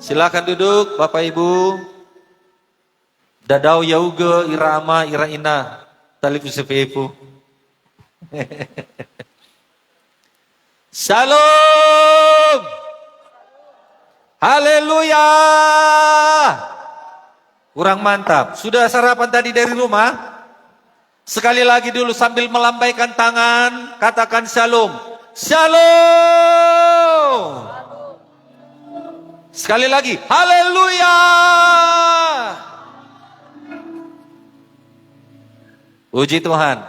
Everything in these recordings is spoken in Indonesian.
Silakan duduk Bapak Ibu. Dadau yauge irama iraina talib sepepu. Shalom. Haleluya. Kurang mantap. Sudah sarapan tadi dari rumah? Sekali lagi dulu sambil melambaikan tangan, katakan shalom. Shalom. Sekali lagi, haleluya. Puji Tuhan.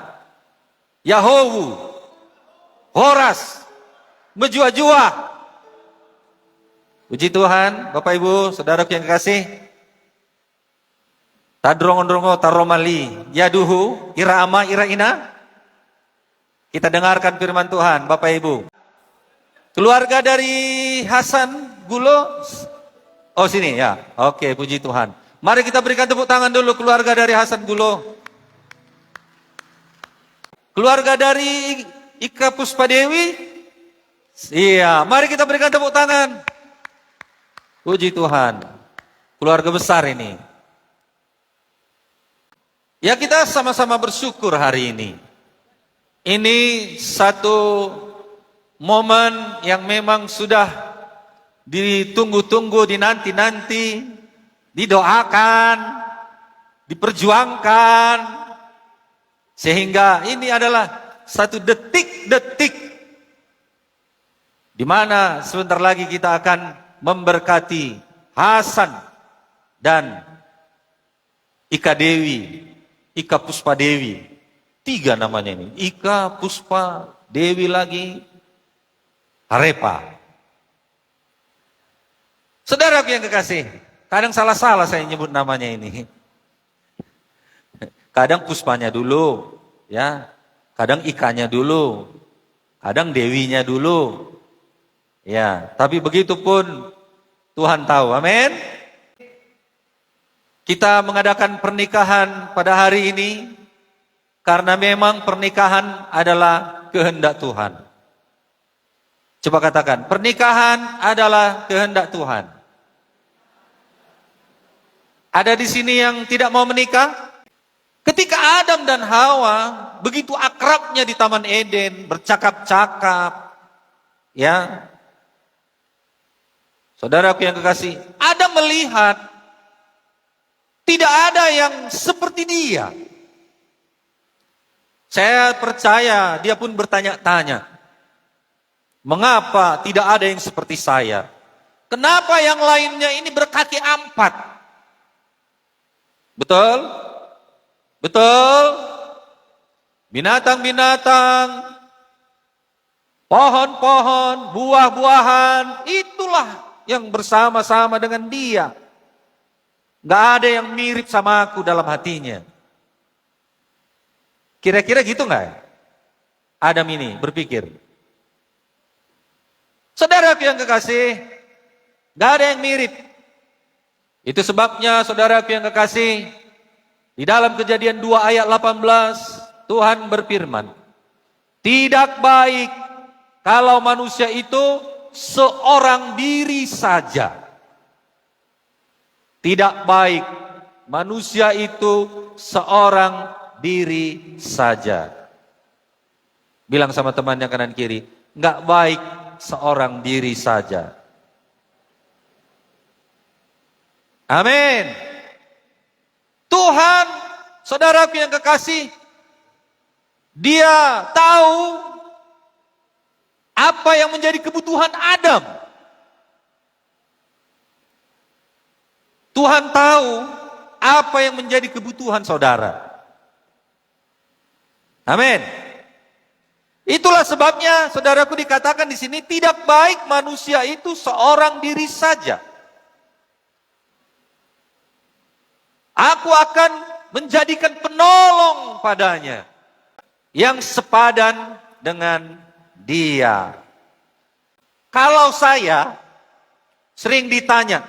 Yahowu, Horas, Mejua-jua. Puji Tuhan, Bapak Ibu, saudaraku yang kekasih. Tadrongo-drongo taromali, yaduhu, iraama, iraina. Kita dengarkan firman Tuhan, Bapak Ibu. Keluarga dari Hasan Gulo. Oh sini ya, oke, puji Tuhan. Mari kita berikan tepuk tangan dulu keluarga dari Hasan Gulo. Keluarga dari Ika Puspadewi. Iya, mari kita berikan tepuk tangan. Puji Tuhan. Keluarga besar ini. Ya kita sama-sama bersyukur hari ini. Ini satu momen yang memang sudah ditunggu-tunggu, dinanti-nanti, didoakan, diperjuangkan. Sehingga ini adalah satu detik-detik di mana sebentar lagi kita akan memberkati Hasan dan Ika Dewi. Ika Puspa Dewi, 3 namanya ini. Ika, Puspa, Dewi lagi, Harepa. Saudaraku yang kekasih, kadang salah-salah saya nyebut namanya ini. Kadang Puspanya dulu, ya. Kadang Ikanya dulu, kadang Dewinya dulu. Ya, tapi begitu pun Tuhan tahu. Amin. Kita mengadakan pernikahan pada hari ini karena memang pernikahan adalah kehendak Tuhan. Coba katakan, pernikahan adalah kehendak Tuhan. Ada di sini yang tidak mau menikah? Ketika Adam dan Hawa begitu akrabnya di Taman Eden, bercakap-cakap, ya. Saudaraku yang kekasih, Adam melihat tidak ada yang seperti dia. Saya percaya dia pun bertanya-tanya. Mengapa tidak ada yang seperti saya? Kenapa yang lainnya ini berkaki 4? Betul? Betul? Binatang-binatang, pohon-pohon, buah-buahan, itulah yang bersama-sama dengan dia. Gak ada yang mirip sama aku dalam hatinya. Kira-kira gitu gak? Adam ini berpikir. Saudaraku yang kekasih, gak ada yang mirip. Itu sebabnya saudaraku yang kekasih, di dalam Kejadian 2 ayat 18, Tuhan berfirman, tidak baik kalau manusia itu seorang diri saja. Tidak baik manusia itu seorang diri saja. Bilang sama teman yang kanan kiri, enggak baik seorang diri saja. Amin. Tuhan, saudaraku yang kekasih, Dia tahu apa yang menjadi kebutuhan Adam. Tuhan tahu apa yang menjadi kebutuhan saudara. Amin. Itulah sebabnya saudaraku dikatakan di sini tidak baik manusia itu seorang diri saja. Aku akan menjadikan penolong padanya yang sepadan dengan dia. Kalau saya sering ditanya,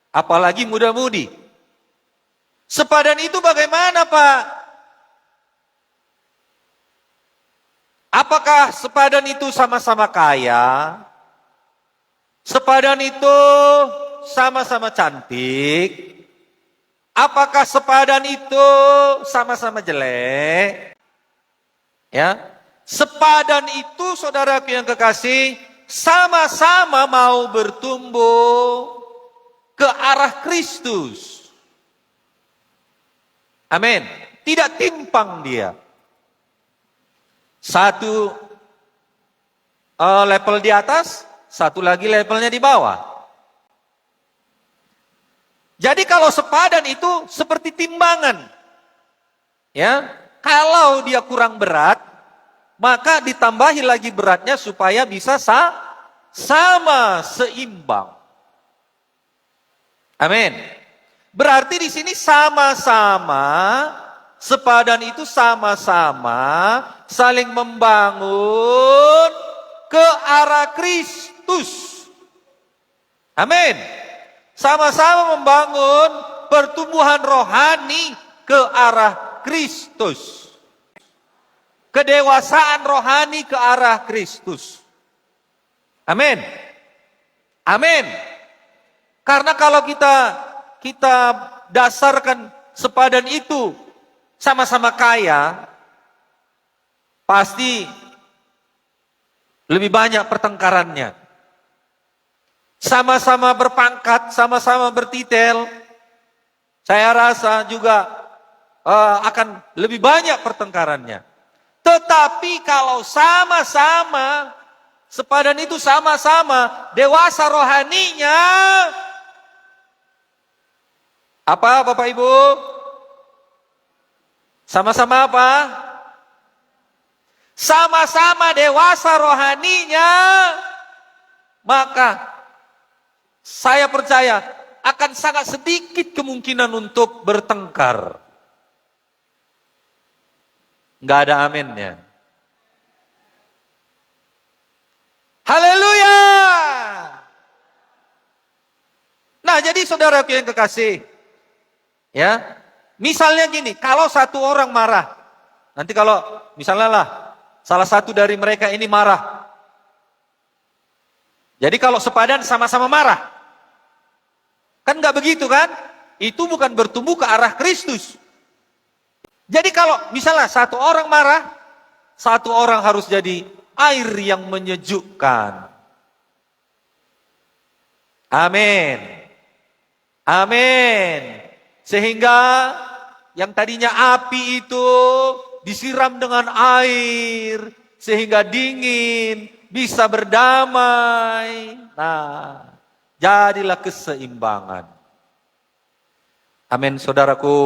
apalagi muda-mudi, sepadan itu bagaimana Pak? Apakah sepadan itu sama-sama kaya? Sepadan itu sama-sama cantik? Apakah sepadan itu sama-sama jelek? Ya, sepadan itu saudaraku yang kekasih sama-sama mau bertumbuh ke arah Kristus. Amin. Tidak timpang dia. Satu level di atas, satu lagi levelnya di bawah. Jadi kalau sepadan itu seperti timbangan. Ya, kalau dia kurang berat, maka ditambahi lagi beratnya supaya bisa sama seimbang. Amin. Berarti di sini sama-sama sepadan itu sama-sama saling membangun ke arah Kristus. Amin. Sama-sama membangun pertumbuhan rohani ke arah Kristus. Kedewasaan rohani ke arah Kristus. Amin. Amin. Karena kalau kita dasarkan sepadan itu sama-sama kaya, pasti lebih banyak pertengkarannya. Sama-sama berpangkat, sama-sama bertitel, saya rasa juga akan lebih banyak pertengkarannya. Tetapi kalau sama-sama, sepadan itu sama-sama dewasa rohaninya, apa Bapak Ibu? Sama-sama apa? Sama-sama dewasa rohaninya, maka saya percaya akan sangat sedikit kemungkinan untuk bertengkar. Nggak ada aminnya. Haleluya. Nah, jadi saudaraku yang kekasih, ya, misalnya gini, kalau satu orang marah, nanti kalau misalnya lah salah satu dari mereka ini marah, jadi kalau sepadan sama-sama marah, kan nggak begitu kan? Itu bukan bertumbuh ke arah Kristus. Jadi kalau misalnya satu orang marah, satu orang harus jadi air yang menyejukkan. Amin. Amin. Sehingga yang tadinya api itu disiram dengan air, sehingga dingin, bisa berdamai. Nah, jadilah keseimbangan. Amin, saudaraku.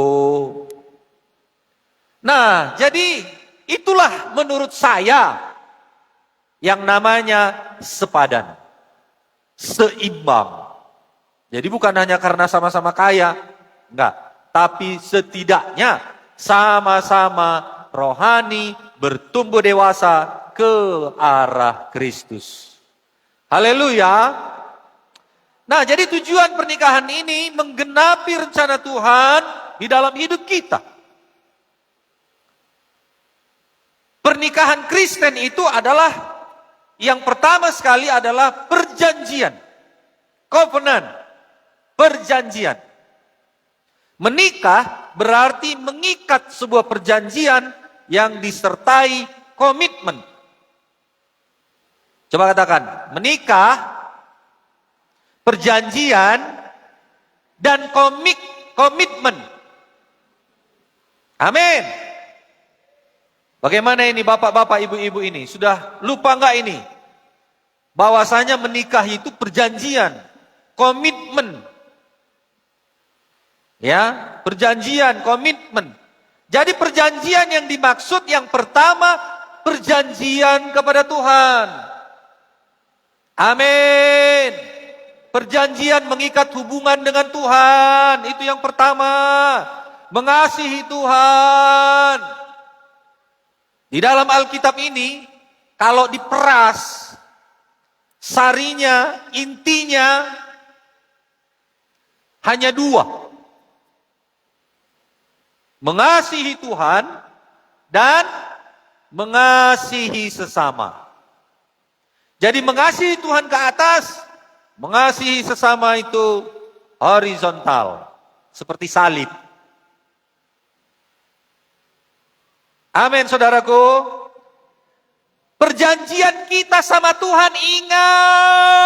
Nah, jadi itulah menurut saya yang namanya sepadan, seimbang. Jadi bukan hanya karena sama-sama kaya, enggak. Tapi setidaknya sama-sama rohani bertumbuh dewasa ke arah Kristus. Haleluya. Nah, jadi tujuan pernikahan ini menggenapi rencana Tuhan di dalam hidup kita. Pernikahan Kristen itu adalah yang pertama sekali adalah perjanjian. Covenant, perjanjian. Menikah berarti mengikat sebuah perjanjian yang disertai komitmen. Coba katakan, menikah, perjanjian, dan komitmen. Amin. Bagaimana ini bapak-bapak, ibu-ibu ini? Sudah lupa enggak ini? Bahwasanya menikah itu perjanjian, komitmen. Ya, perjanjian, komitmen. Jadi perjanjian yang dimaksud yang pertama, perjanjian kepada Tuhan. Amin. Perjanjian mengikat hubungan dengan Tuhan, itu yang pertama. Mengasihi Tuhan. Di dalam Alkitab ini, kalau diperas, sarinya, intinya, hanya dua. Mengasihi Tuhan dan mengasihi sesama. Jadi mengasihi Tuhan ke atas, Mengasihi sesama itu horizontal, seperti salib. Amin, saudaraku. Perjanjian kita sama Tuhan, ingat.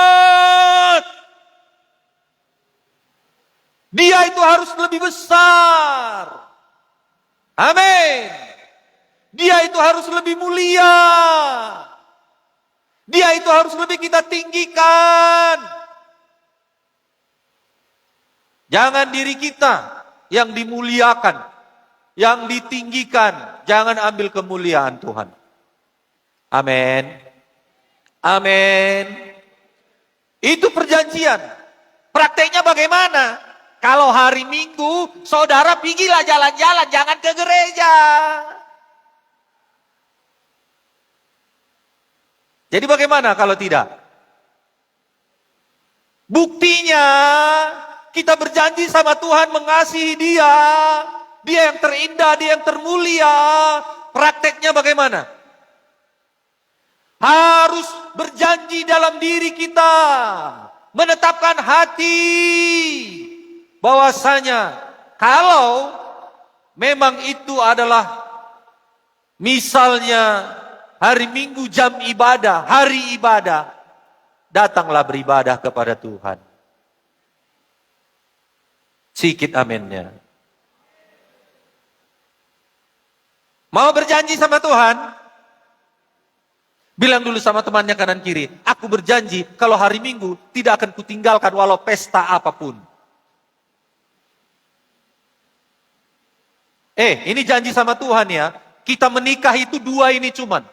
Dia itu harus lebih besar. Amin. Dia itu harus lebih mulia. Dia itu harus lebih kita tinggikan. Jangan diri kita yang dimuliakan, yang ditinggikan. Jangan ambil kemuliaan Tuhan. Amin. Amin. Itu perjanjian. Prakteknya bagaimana? Kalau hari Minggu, saudara pergilah jalan-jalan, jangan ke gereja. Jadi bagaimana kalau tidak? Buktinya, kita berjanji sama Tuhan mengasihi Dia. Dia yang terindah, Dia yang termulia. Prakteknya bagaimana? Harus berjanji dalam diri kita. Menetapkan hati. Bahwasanya kalau memang itu adalah misalnya hari Minggu jam ibadah, hari ibadah, datanglah beribadah kepada Tuhan. Sikit aminnya. Mau berjanji sama Tuhan? Bilang dulu sama temannya kanan kiri, aku berjanji kalau hari Minggu tidak akan kutinggalkan walau pesta apapun. Ini janji sama Tuhan ya. Kita menikah itu dua ini cuman.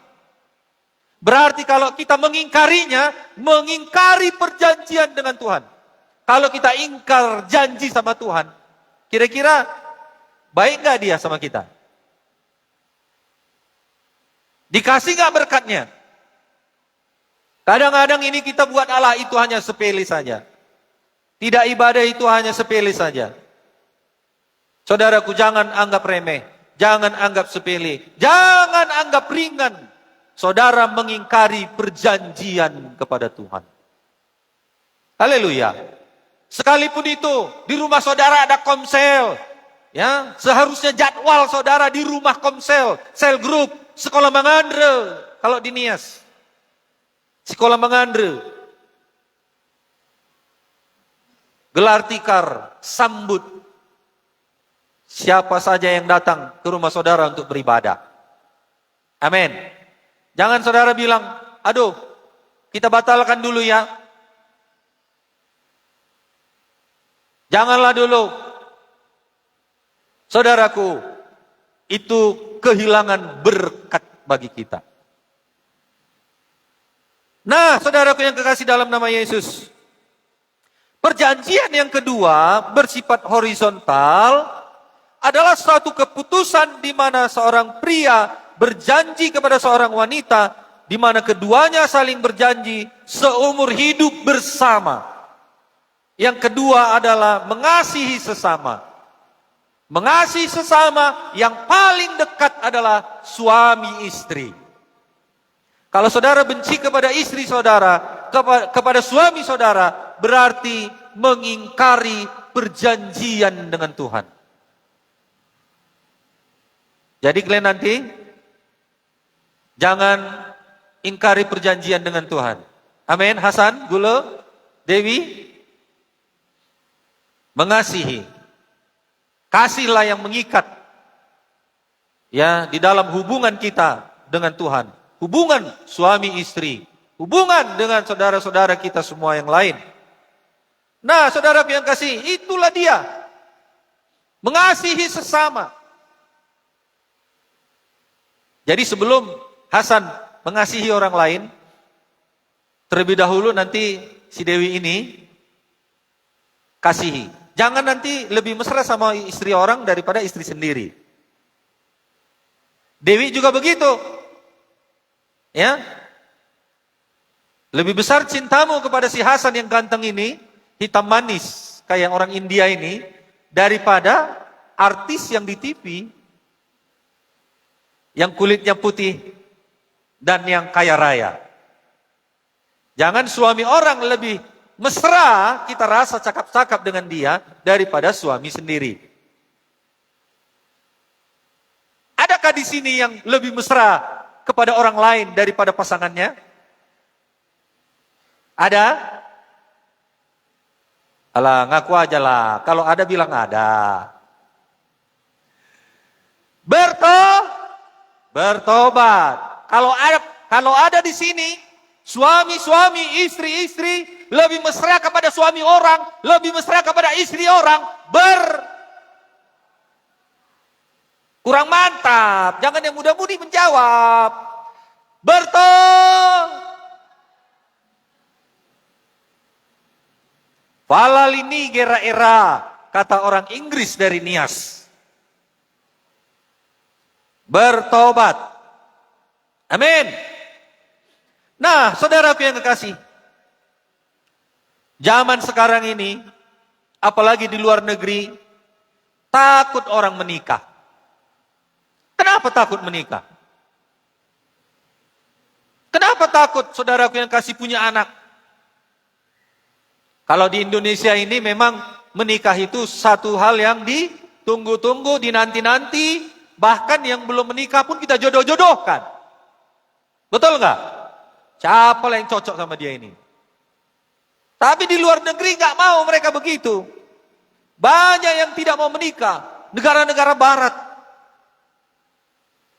Berarti kalau kita mengingkarinya, mengingkari perjanjian dengan Tuhan. Kalau kita ingkar janji sama Tuhan, kira-kira baik gak dia sama kita? Dikasih gak berkatnya? Kadang-kadang ini kita buat Allah itu hanya sepele saja. Tidak ibadah itu hanya sepele saja. Saudaraku, jangan anggap remeh, jangan anggap sepele, jangan anggap ringan. Saudara mengingkari perjanjian kepada Tuhan. Haleluya. Sekalipun itu di rumah saudara ada komsel, ya, seharusnya jadwal saudara di rumah komsel, sel grup, sekolah mengandre, kalau di Nias. Sekolah mengandre. Gelar tikar, sambut siapa saja yang datang ke rumah saudara untuk beribadah. Amin. Jangan saudara bilang, aduh, kita batalkan dulu ya. Janganlah dulu. Saudaraku, itu kehilangan berkat bagi kita. Nah, saudaraku yang kekasih dalam nama Yesus. Perjanjian yang kedua bersifat horizontal adalah suatu keputusan di mana seorang pria berjanji kepada seorang wanita, di mana keduanya saling berjanji seumur hidup bersama. Yang kedua adalah mengasihi sesama. Mengasihi sesama yang paling dekat adalah suami istri. Kalau saudara benci kepada istri saudara, kepada suami saudara, berarti mengingkari perjanjian dengan Tuhan. Jadi kalian nanti jangan ingkari perjanjian dengan Tuhan. Amin. Hasan, Gulo, Dewi, mengasihi. Kasihlah yang mengikat. Ya, di dalam hubungan kita dengan Tuhan. Hubungan suami istri. Hubungan dengan saudara-saudara kita semua yang lain. Nah, saudara yang kasih, itulah dia. Mengasihi sesama. Jadi sebelum Hasan mengasihi orang lain, terlebih dahulu nanti si Dewi ini kasihi. Jangan nanti lebih mesra sama istri orang daripada istri sendiri. Dewi juga begitu. Ya. Lebih besar cintamu kepada si Hasan yang ganteng ini, hitam manis kayak orang India ini, daripada artis yang di TV yang kulitnya putih dan yang kaya raya. Jangan suami orang lebih mesra kita rasa cakap-cakap dengan dia daripada suami sendiri. Adakah di sini yang lebih mesra kepada orang lain daripada pasangannya? Ada? Alah, ngaku aja lah. Kalau ada bilang ada. Bertobat. Kalau ada di sini suami-suami, istri-istri lebih mesra kepada suami orang, lebih mesra kepada istri orang, kurang mantap. Jangan yang muda-mudi menjawab. Falalini gera era, kata orang Inggris dari Nias. Bertobat. Amin. Nah, saudaraku yang kekasih, zaman sekarang ini, apalagi di luar negeri, takut orang menikah. Kenapa takut menikah? Kenapa takut saudaraku yang kasih punya anak? Kalau di Indonesia ini memang menikah itu satu hal yang ditunggu-tunggu, dinanti-nanti, bahkan yang belum menikah pun kita jodoh-jodohkan. Betul nggak? Siapa yang cocok sama dia ini? Tapi di luar negeri nggak mau mereka begitu. Banyak yang tidak mau menikah, negara-negara barat.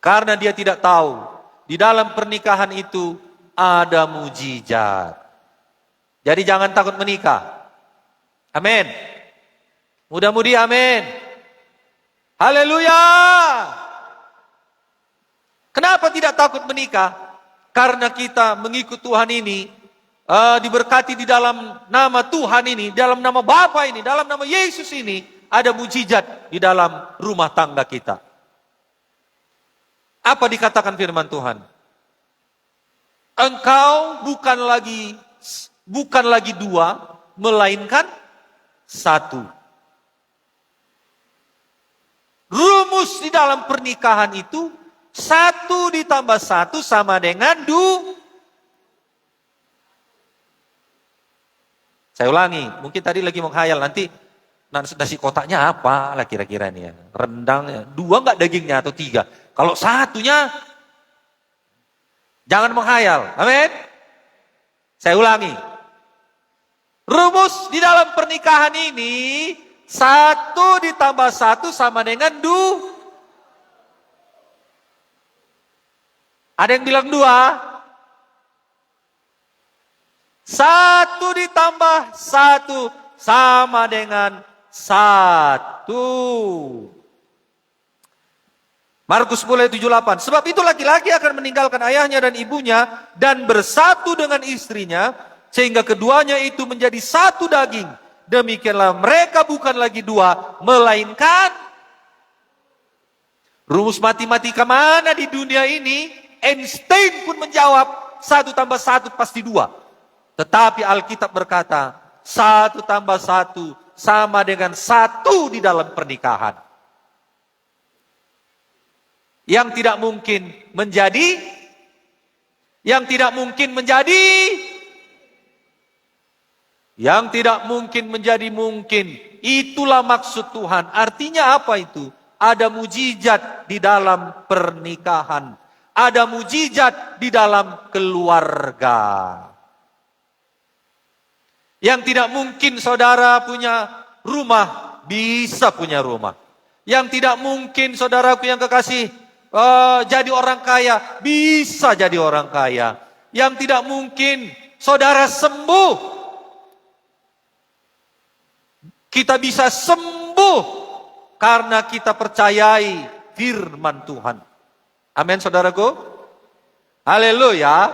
Karena dia tidak tahu, di dalam pernikahan itu ada mujizat. Jadi jangan takut menikah. Amin. Mudah-mudi amin. Haleluya. Kenapa tidak takut menikah? Karena kita mengikut Tuhan ini, diberkati di dalam nama Tuhan ini, dalam nama Bapa ini, dalam nama Yesus ini, ada mujizat di dalam rumah tangga kita. Apa dikatakan firman Tuhan? Engkau bukan lagi dua, melainkan satu. Rumus di dalam pernikahan itu, 1 ditambah 1 sama dengan 2. Saya ulangi, mungkin tadi lagi menghayal, nanti nasi kotaknya apa lah kira-kira nih ya. Rendang, 2 enggak dagingnya atau 3. Kalau 1-nya, jangan menghayal. Amin. Saya ulangi. Rumus di dalam pernikahan ini, 1 ditambah 1 sama dengan 2. Ada yang bilang 2? 1 ditambah 1 sama dengan 1. Markus 10:78. Sebab itu laki-laki akan meninggalkan ayahnya dan ibunya dan bersatu dengan istrinya, sehingga keduanya itu menjadi satu daging. Demikianlah mereka bukan lagi 2, melainkan. Rumus matematika mana di dunia ini? Einstein pun menjawab 1 tambah 1 pasti 2. Tetapi Alkitab berkata 1 tambah 1 sama dengan 1 di dalam pernikahan. Yang tidak mungkin menjadi, yang tidak mungkin menjadi, yang tidak mungkin menjadi mungkin. Itulah maksud Tuhan. Artinya apa itu? Ada mujizat di dalam pernikahan. Ada mujizat di dalam keluarga. Yang tidak mungkin saudara punya rumah, bisa punya rumah. Yang tidak mungkin saudaraku yang kekasih, jadi orang kaya, bisa jadi orang kaya. Yang tidak mungkin saudara sembuh, kita bisa sembuh karena kita percayai firman Tuhan. Amin saudaraku. Haleluya.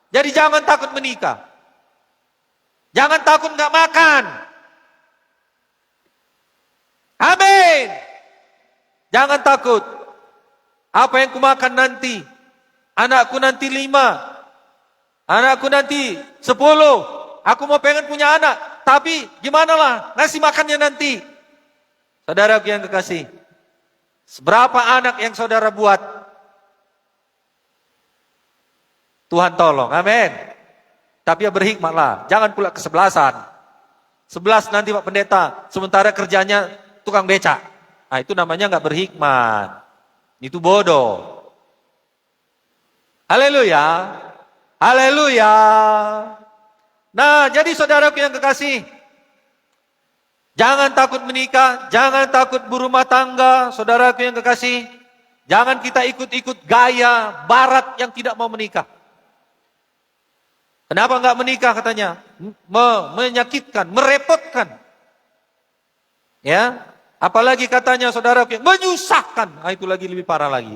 Jadi jangan takut menikah. Jangan takut gak makan. Amin. Jangan takut. Apa yang kumakan nanti? Anakku nanti 5. Anakku nanti 10. Aku mau pengen punya anak. Tapi gimana lah ngasih makannya nanti? Saudaraku yang kekasih. Seberapa anak yang saudara buat? Tuhan tolong. Amin. tapi ya berhikmatlah. Jangan pula kesebelasan. 11 nanti Pak Pendeta, sementara kerjanya tukang becak. Nah itu namanya nggak berhikmat. Itu bodoh. Haleluya. Haleluya. Nah jadi saudaraku yang kekasih, jangan takut menikah, jangan takut berumah tangga, saudaraku yang kekasih. Jangan kita ikut-ikut gaya barat yang tidak mau menikah. Kenapa enggak menikah katanya? Menyakitkan, merepotkan. Ya, apalagi katanya saudara menyusahkan. Nah, itu lagi lebih parah lagi.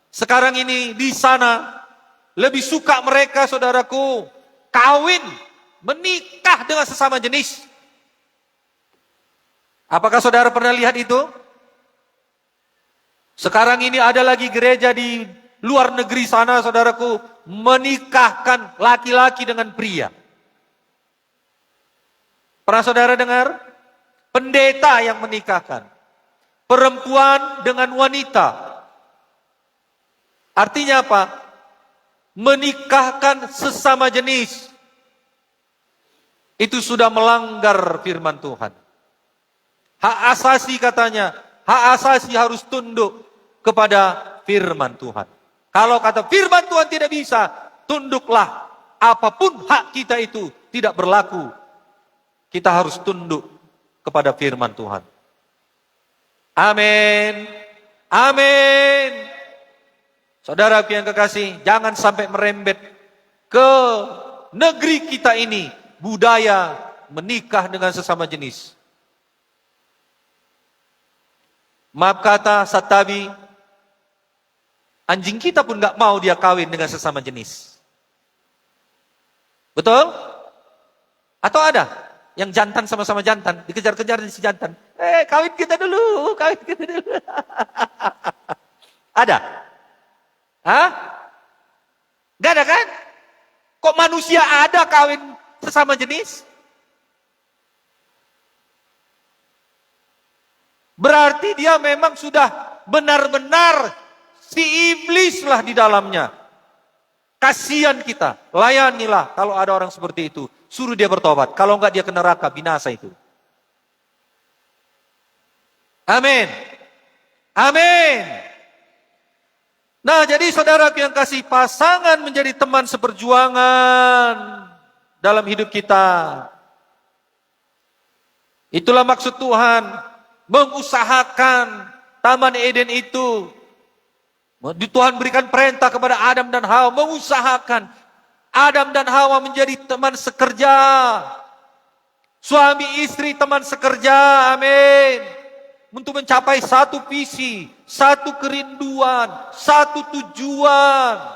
Sekarang ini di sana lebih suka mereka saudaraku kawin, menikah dengan sesama jenis. Apakah saudara pernah lihat itu? Sekarang ini ada lagi gereja di luar negeri sana saudaraku menikahkan laki-laki dengan pria. Pernah saudara dengar? Pendeta yang menikahkan. Perempuan dengan wanita. Artinya apa? Menikahkan sesama jenis. Itu sudah melanggar firman Tuhan. Hak asasi katanya. Hak asasi harus tunduk kepada firman Tuhan. Kalau kata firman Tuhan tidak bisa, tunduklah. Apapun hak kita itu tidak berlaku. Kita harus tunduk kepada firman Tuhan. Amin. Amin. Saudaraku yang kekasih, jangan sampai merembet ke negeri kita ini budaya menikah dengan sesama jenis. Maaf kata Satabi, anjing kita pun gak mau dia kawin dengan sesama jenis. Betul? Atau ada yang jantan sama-sama jantan, dikejar-kejar si jantan. Kawin kita dulu, kawin kita dulu. Ada? Hah? Gak ada kan? Kok manusia ada kawin sesama jenis? Berarti dia memang sudah benar-benar si iblis lah di dalamnya. Kasihan kita, layanilah kalau ada orang seperti itu. Suruh dia bertobat, kalau enggak dia ke neraka, binasa itu. Amin. Amin. Nah jadi saudara yang kasih, pasangan menjadi teman seperjuangan dalam hidup kita. Itulah maksud Tuhan. Mengusahakan Taman Eden itu. Tuhan berikan perintah kepada Adam dan Hawa. Mengusahakan Adam dan Hawa menjadi teman sekerja. Suami istri teman sekerja. Amin. Untuk mencapai satu visi, satu kerinduan, satu tujuan.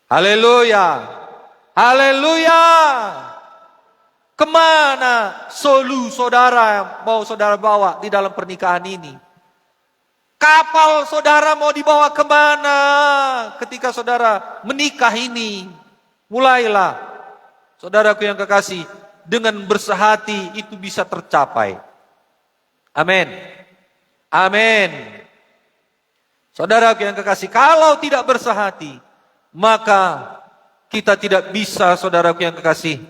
Haleluya. Haleluya. Kemana solu saudara yang mau saudara bawa di dalam pernikahan ini? Kapal saudara mau dibawa kemana ketika saudara menikah ini? Mulailah, saudaraku yang kekasih, dengan bersehati itu bisa tercapai. Amin. Amin. Saudaraku yang kekasih, kalau tidak bersehati, maka kita tidak bisa, saudaraku yang kekasih,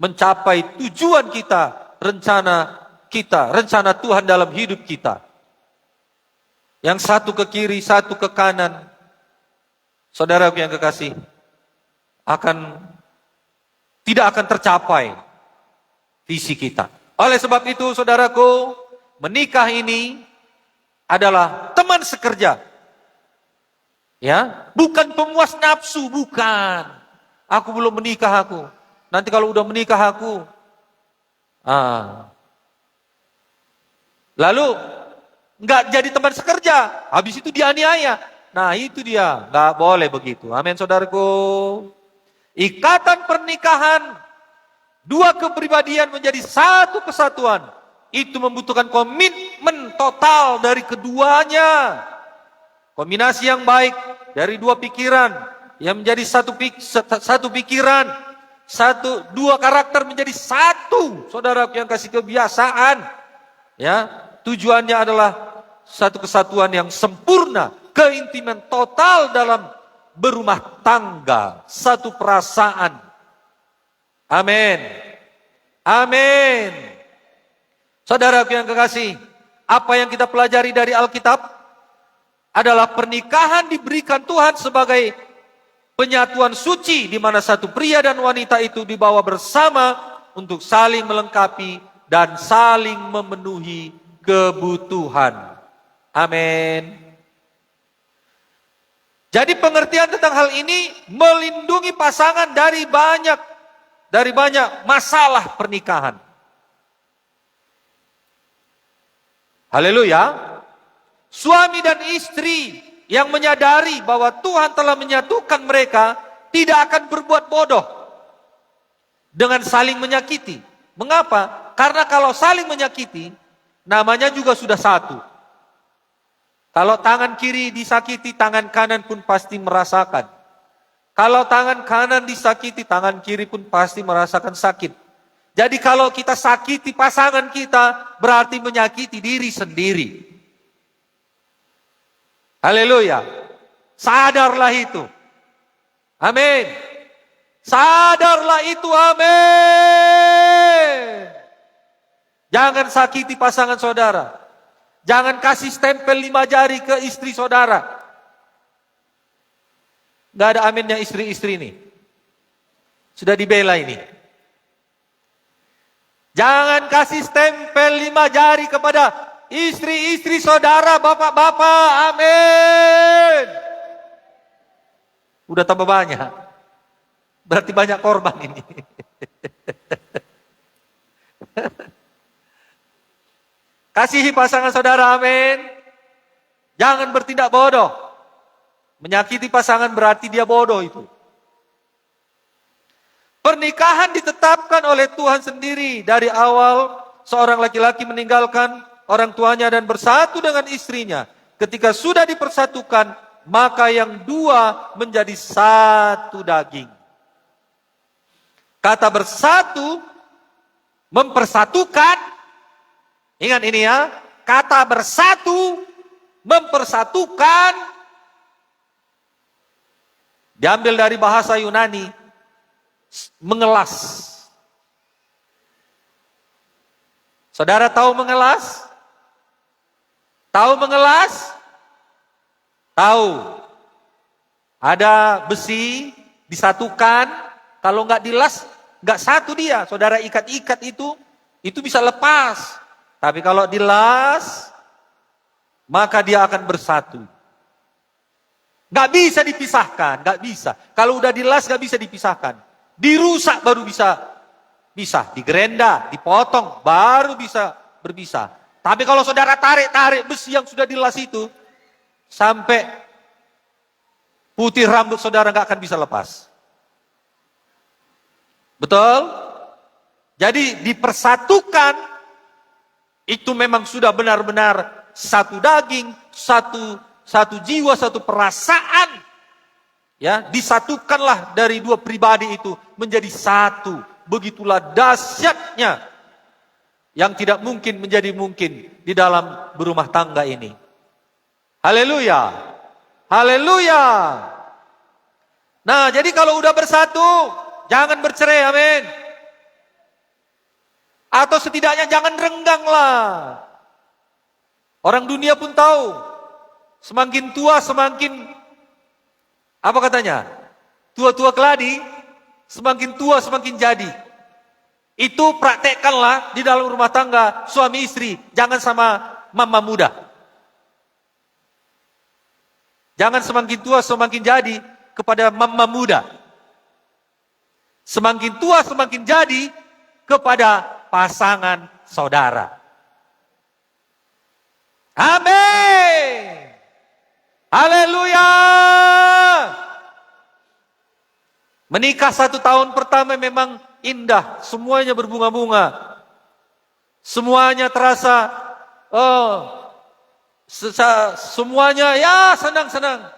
mencapai tujuan kita, rencana Tuhan dalam hidup kita. Yang satu ke kiri, satu ke kanan. Saudaraku yang kekasih, tidak akan tercapai visi kita. Oleh sebab itu, saudaraku, menikah ini adalah teman sekerja. Ya, bukan pemuas nafsu, bukan. Aku belum menikah aku. Nanti kalau udah menikah aku, lalu nggak jadi teman sekerja, habis itu dianiaya. Nah itu dia, nggak boleh begitu. Amin saudaraku. Ikatan pernikahan, dua kepribadian menjadi satu kesatuan. Itu membutuhkan komitmen total dari keduanya. Kombinasi yang baik dari dua pikiran yang menjadi satu pikiran. Dua karakter menjadi satu. Saudara yang kasih kebiasaan. Ya, tujuannya adalah satu kesatuan yang sempurna. Keintiman total dalam berumah tangga. Satu perasaan. Amin. Amin. Saudaraku yang kekasih, apa yang kita pelajari dari Alkitab adalah pernikahan diberikan Tuhan sebagai penyatuan suci di mana satu pria dan wanita itu dibawa bersama untuk saling melengkapi dan saling memenuhi kebutuhan. Amin. Jadi pengertian tentang hal ini melindungi pasangan dari banyak masalah pernikahan. Haleluya. Suami dan istri yang menyadari bahwa Tuhan telah menyatukan mereka tidak akan berbuat bodoh dengan saling menyakiti. Mengapa? Karena kalau saling menyakiti, namanya juga sudah satu. Kalau tangan kiri disakiti, tangan kanan pun pasti merasakan. Kalau tangan kanan disakiti, tangan kiri pun pasti merasakan sakit. Jadi kalau kita sakiti pasangan kita, berarti menyakiti diri sendiri. Haleluya. Sadarlah itu. Amin. Sadarlah itu, amin. Jangan sakiti pasangan saudara. Jangan kasih stempel 5 jari ke istri saudara. Gak ada aminnya istri-istri ini. Sudah dibela ini. Jangan kasih stempel 5 jari kepada istri-istri saudara, bapak-bapak. Amin. Udah tambah banyak. Berarti banyak korban ini. Kasihi pasangan saudara, amin. Jangan bertindak bodoh. Menyakiti pasangan berarti dia bodoh itu. Pernikahan ditetapkan oleh Tuhan sendiri. Dari awal seorang laki-laki meninggalkan orang tuanya dan bersatu dengan istrinya. Ketika sudah dipersatukan, maka yang dua menjadi satu daging. Kata bersatu, mempersatukan. Ingat ini ya, kata bersatu, mempersatukan, diambil dari bahasa Yunani, mengelas. Saudara tahu mengelas? Tahu mengelas? Tahu. Ada besi, disatukan, kalau nggak dilas, nggak satu dia. Saudara ikat-ikat itu bisa lepas. Tapi kalau dilas, maka dia akan bersatu. Gak bisa dipisahkan, gak bisa. Kalau udah dilas gak bisa dipisahkan. Dirusak baru bisa digerenda, dipotong, baru bisa berpisah. Tapi kalau saudara tarik besi yang sudah dilas itu, sampai putih rambut saudara gak akan bisa lepas. Betul? Jadi dipersatukan, itu memang sudah benar-benar satu daging, satu jiwa, satu perasaan. Ya, disatukanlah dari dua pribadi itu menjadi satu. Begitulah dahsyatnya yang tidak mungkin menjadi mungkin di dalam berumah tangga ini. Haleluya. Haleluya. Nah, jadi kalau udah bersatu, jangan bercerai, amin. Atau setidaknya jangan rengganglah. Orang dunia pun tahu, semakin tua semakin, apa katanya? Tua-tua keladi, semakin tua semakin jadi. Itu praktekkanlah di dalam rumah tangga, suami istri. Jangan sama mama muda. Jangan semakin tua semakin jadi kepada mama muda. Semakin tua semakin jadi kepada pasangan saudara. Amin. Haleluya. Menikah 1 tahun pertama memang indah. Semuanya berbunga-bunga. Semuanya terasa, semuanya ya senang-senang.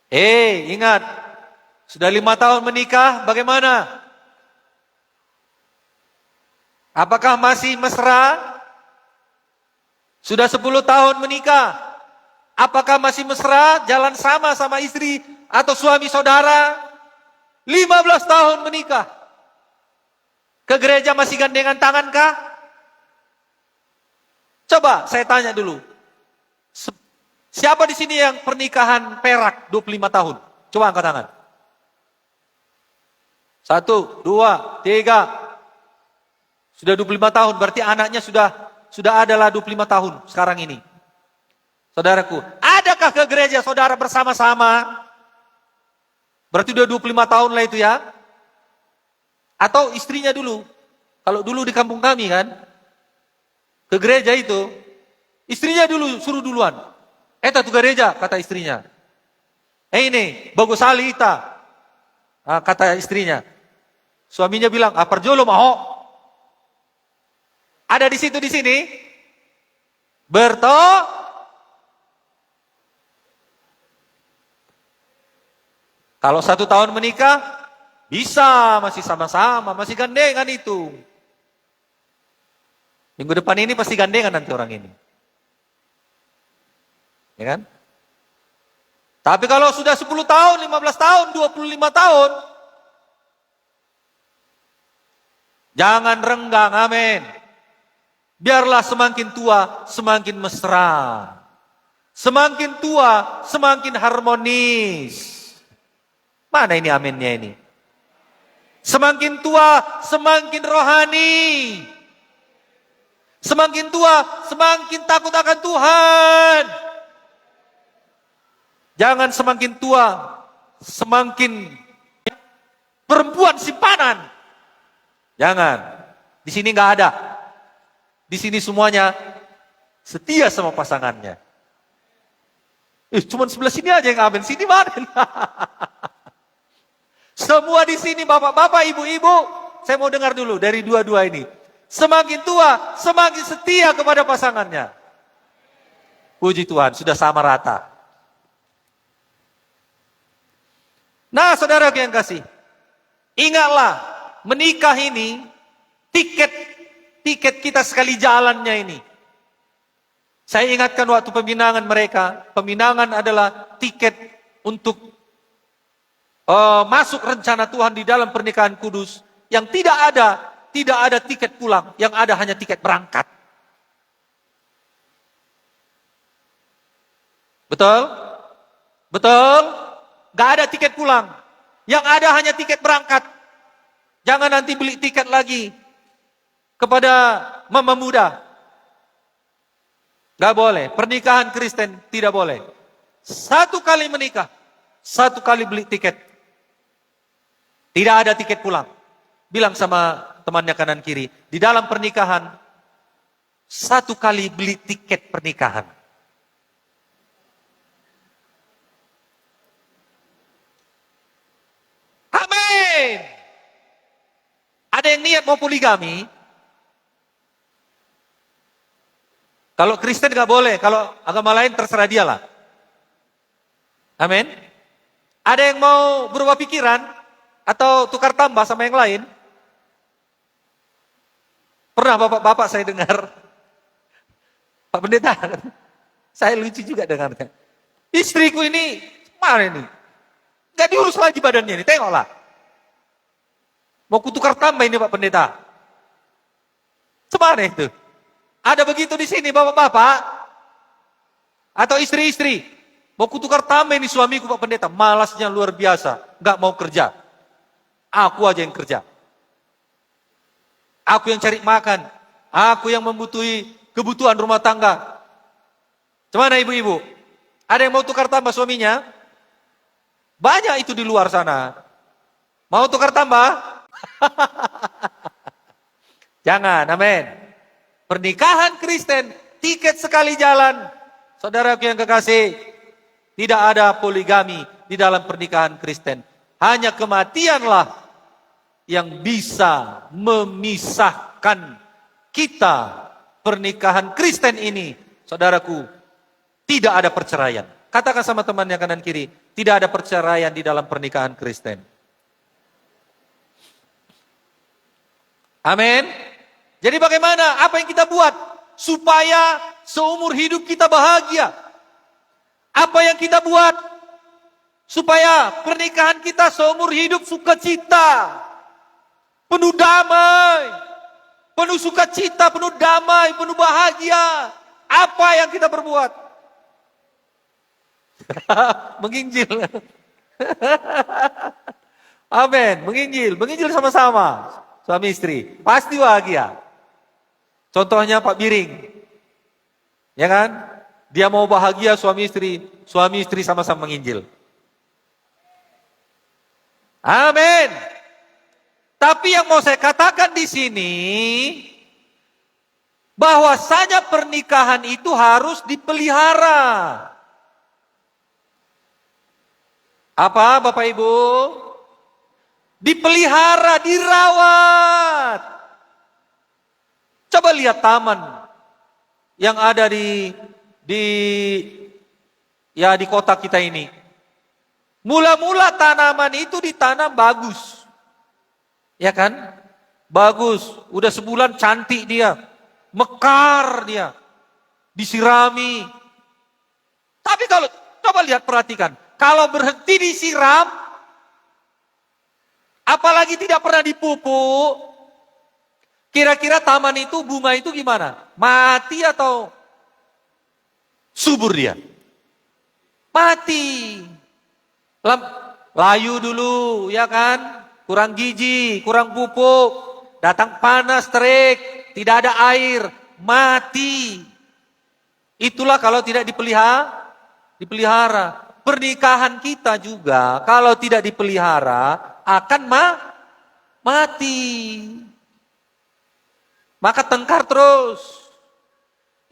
Ingat. Sudah 5 tahun menikah, bagaimana? Apakah masih mesra? Sudah 10 tahun menikah. Apakah masih mesra? Jalan sama istri atau suami saudara? 15 tahun menikah. Ke gereja masih gandengan tangan kah? Coba saya tanya dulu. Siapa di sini yang pernikahan perak 25 tahun? Coba angkat tangan. 1, 2, 3. Sudah 25 tahun, berarti anaknya sudah adalah 25 tahun sekarang ini. Saudaraku, adakah ke gereja saudara bersama-sama? Berarti udah 25 tahun lah itu ya. Atau istrinya dulu. Kalau dulu di kampung kami kan, ke gereja itu, istrinya dulu suruh duluan. Eta tuh gereja, kata istrinya. Ini, bagus sekali ita. Kata istrinya. Suaminya bilang, perjolo mau. Ada di situ di sini. Kalau 1 tahun menikah, bisa masih sama-sama, masih gandengan itu. Minggu depan ini pasti gandengan nanti orang ini. Ya kan? Tapi kalau sudah 10 tahun, 15 tahun, 25 tahun, jangan renggang, amin. Biarlah semakin tua, semakin mesra. Semakin tua, semakin harmonis. Mana ini aminnya ini? Semakin tua, semakin rohani. Semakin tua, semakin takut akan Tuhan. Jangan semakin tua, semakin perempuan simpanan. Jangan. Di sini nggak ada. Di sini semuanya setia sama pasangannya. Cuman sebelah sini aja yang amin. Sini mana? Semua di sini bapak-bapak, ibu-ibu, saya mau dengar dulu dari dua-dua ini. Semakin tua, semakin setia kepada pasangannya. Puji Tuhan, sudah sama rata. Nah, saudara yang kasih, ingatlah, menikah ini tiket kita sekali jalannya ini. Saya ingatkan waktu peminangan mereka, peminangan adalah tiket untuk masuk rencana Tuhan di dalam pernikahan kudus, yang tidak ada tiket pulang, yang ada hanya tiket berangkat. Betul? Betul? Gak ada tiket pulang. Yang ada hanya tiket berangkat. Jangan nanti beli tiket lagi kepada mama muda. Gak boleh. Pernikahan Kristen tidak boleh. 1 kali menikah, 1 kali beli tiket. Tidak ada tiket pulang. Bilang sama temannya kanan kiri, di dalam pernikahan 1 kali beli tiket pernikahan. Amin. Ada yang niat mau poligami? Kalau Kristen gak boleh, kalau agama lain terserah dia lah. Amin. Ada yang mau berubah pikiran? Atau tukar tambah sama yang lain? Pernah bapak-bapak saya dengar, Pak Pendeta, saya lucu juga dengarnya. Istriku ini, mana ini? Gak diurus lagi badannya ini, tengoklah. Mau kutukar tambah ini Pak Pendeta. Semana itu? Ada begitu di sini bapak-bapak? Atau istri-istri? Mau kutukar tambah ini suamiku Pak Pendeta. Malasnya luar biasa, gak mau kerja. Aku aja yang kerja. Aku yang cari makan. Aku yang membutuhi kebutuhan rumah tangga. Gimana ibu-ibu? Ada yang mau tukar tambah suaminya? Banyak itu di luar sana. Mau tukar tambah? Jangan, amin. Pernikahan Kristen, tiket sekali jalan. Saudaraku yang kekasih, tidak ada poligami di dalam pernikahan Kristen. Hanya kematianlah yang bisa memisahkan kita. Pernikahan Kristen ini, saudaraku, tidak ada perceraian. Katakan sama temannya kanan kiri, tidak ada perceraian di dalam pernikahan Kristen. Amin. Jadi bagaimana? Apa yang kita buat supaya seumur hidup kita bahagia? Apa yang kita buat supaya pernikahan kita seumur hidup sukacita? penuh damai, penuh sukacita, penuh damai, penuh bahagia. Apa yang kita perbuat? Menginjil. Amin, menginjil sama-sama. Suami istri, pasti bahagia. Contohnya Pak Biring. Ya kan? Dia mau bahagia suami istri sama-sama menginjil. Amin. Tapi yang mau saya katakan di sini, bahwasanya pernikahan itu harus dipelihara. Apa Bapak Ibu? Dipelihara, dirawat. Coba lihat taman yang ada di kota kita ini. Mula-mula tanaman itu ditanam bagus. Ya kan? Bagus, udah sebulan cantik dia. Mekar dia. Disirami. Tapi kalau coba lihat perhatikan, kalau berhenti disiram, apalagi tidak pernah dipupuk, kira-kira taman itu, bunga itu gimana? Mati atau subur dia? Mati. Layu dulu, ya kan? Kurang gizi, kurang pupuk, datang panas, terik, tidak ada air, mati. Itulah kalau tidak dipelihara. Pernikahan kita juga kalau tidak dipelihara akan mati. Maka tengkar terus,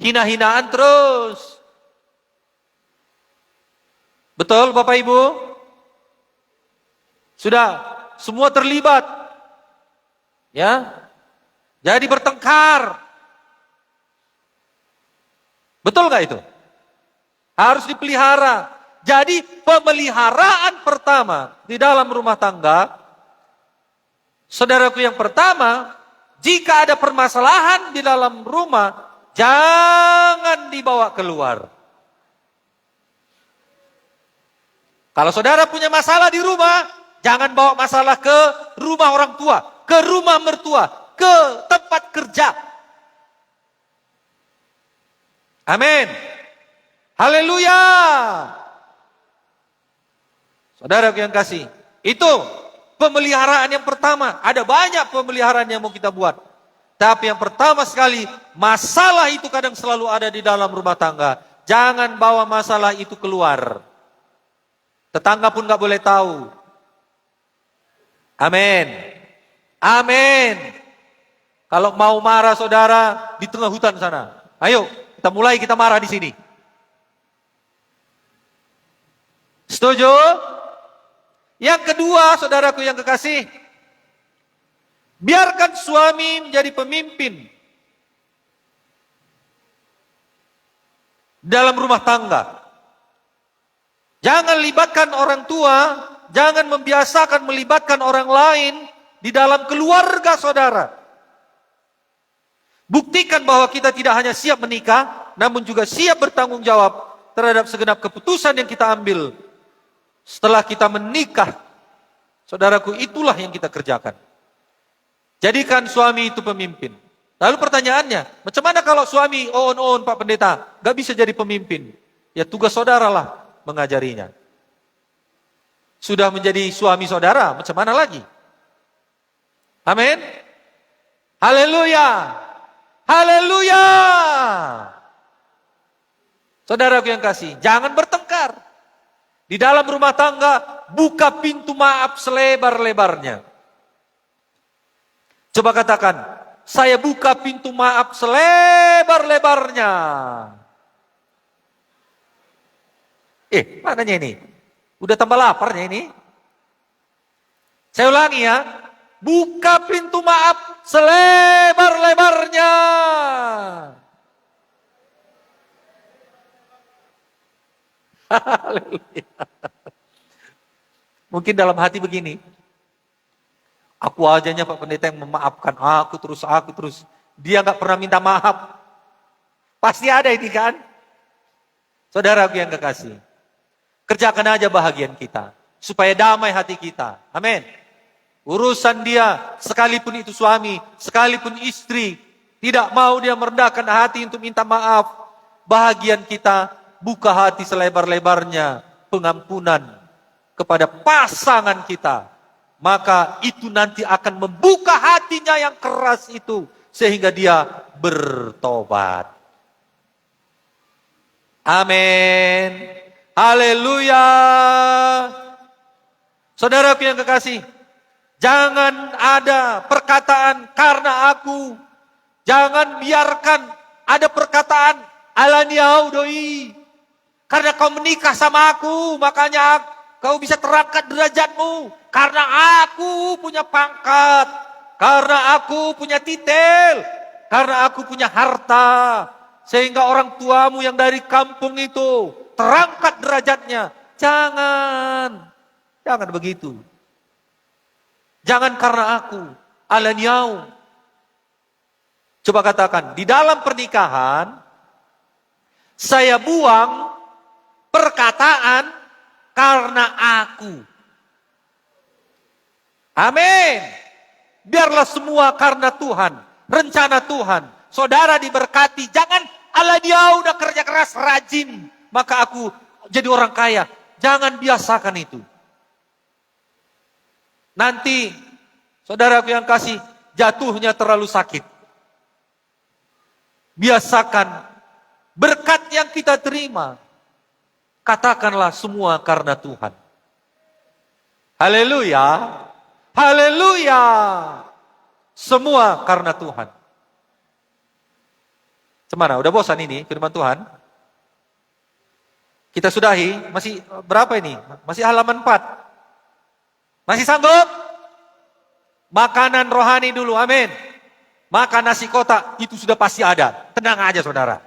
hina-hinaan terus. Betul Bapak Ibu? Sudah semua terlibat. Ya. Jadi bertengkar. Betul gak itu? Harus dipelihara. Jadi pemeliharaan pertama di dalam rumah tangga, saudaraku, yang pertama, jika ada permasalahan di dalam rumah, jangan dibawa keluar. Kalau saudara punya masalah di rumah, jangan bawa masalah ke rumah orang tua, ke rumah mertua, ke tempat kerja. Amin. Haleluya. Saudara yang kasih, itu pemeliharaan yang pertama. Ada banyak pemeliharaan yang mau kita buat. Tapi yang pertama sekali, masalah itu kadang selalu ada di dalam rumah tangga. Jangan bawa masalah itu keluar. Tetangga pun gak boleh tahu. Amin. Amin. Kalau mau marah saudara di tengah hutan sana, ayo kita mulai, kita marah di sini. Setuju? Yang kedua, saudaraku yang kekasih, biarkan suami menjadi pemimpin dalam rumah tangga. Jangan libatkan orang tua, jangan membiasakan melibatkan orang lain di dalam keluarga saudara. Buktikan bahwa kita tidak hanya siap menikah, namun juga siap bertanggung jawab terhadap segenap keputusan yang kita ambil. Setelah kita menikah, saudaraku, itulah yang kita kerjakan. Jadikan suami itu pemimpin. Lalu pertanyaannya, macam mana kalau suami on Pak Pendeta, gak bisa jadi pemimpin? Ya tugas saudaralah mengajarinya. Sudah menjadi suami saudara, macam mana lagi? Amin. Haleluya. Haleluya. Saudaraku yang kasih, jangan bertengkar. Di dalam rumah tangga, buka pintu maaf selebar-lebarnya. Coba katakan, saya buka pintu maaf selebar-lebarnya. Mananya ini? Udah tambah laparnya ini. Saya ulangi ya, buka pintu maaf selebar-lebarnya. Haleluya. Mungkin dalam hati begini, aku ajanya Pak Pendeta yang memaafkan, aku terus. Dia gak pernah minta maaf. Pasti ada ini kan? Saudaraku yang kekasih, kerjakan aja bahagian kita, supaya damai hati kita. Amin. Urusan dia, sekalipun itu suami, sekalipun istri, tidak mau dia merendahkan hati untuk minta maaf. Bahagian kita, buka hati selebar-lebarnya, pengampunan kepada pasangan kita. Maka itu nanti akan membuka hatinya yang keras itu, sehingga dia bertobat. Amin. Haleluya. Saudaraku yang kekasih, jangan ada perkataan karena aku. Jangan biarkan ada perkataan alaniau doi. Karena kau menikah sama aku, makanya kau bisa terangkat derajatmu. Karena aku punya pangkat. Karena aku punya titel. Karena aku punya harta. Sehingga orang tuamu yang dari kampung itu terangkat derajatnya. Jangan. Jangan begitu. Jangan karena aku. Alaniau. Coba katakan, di dalam pernikahan, saya buang perkataan karena aku. Amin. Biarlah semua karena Tuhan. Rencana Tuhan. Saudara diberkati. Jangan ala dia udah kerja keras rajin. Maka aku jadi orang kaya. Jangan biasakan itu. Nanti saudaraku yang kasih jatuhnya terlalu sakit. Biasakan berkat yang kita terima. Katakanlah semua karena Tuhan. Haleluya. Haleluya. Semua karena Tuhan. Cemana? Udah bosan ini firman Tuhan? Kita sudahi. Masih berapa ini? Masih halaman 4. Masih sanggup? Makanan rohani dulu. Amin. Makan nasi kotak itu sudah pasti ada. Tenang aja saudara.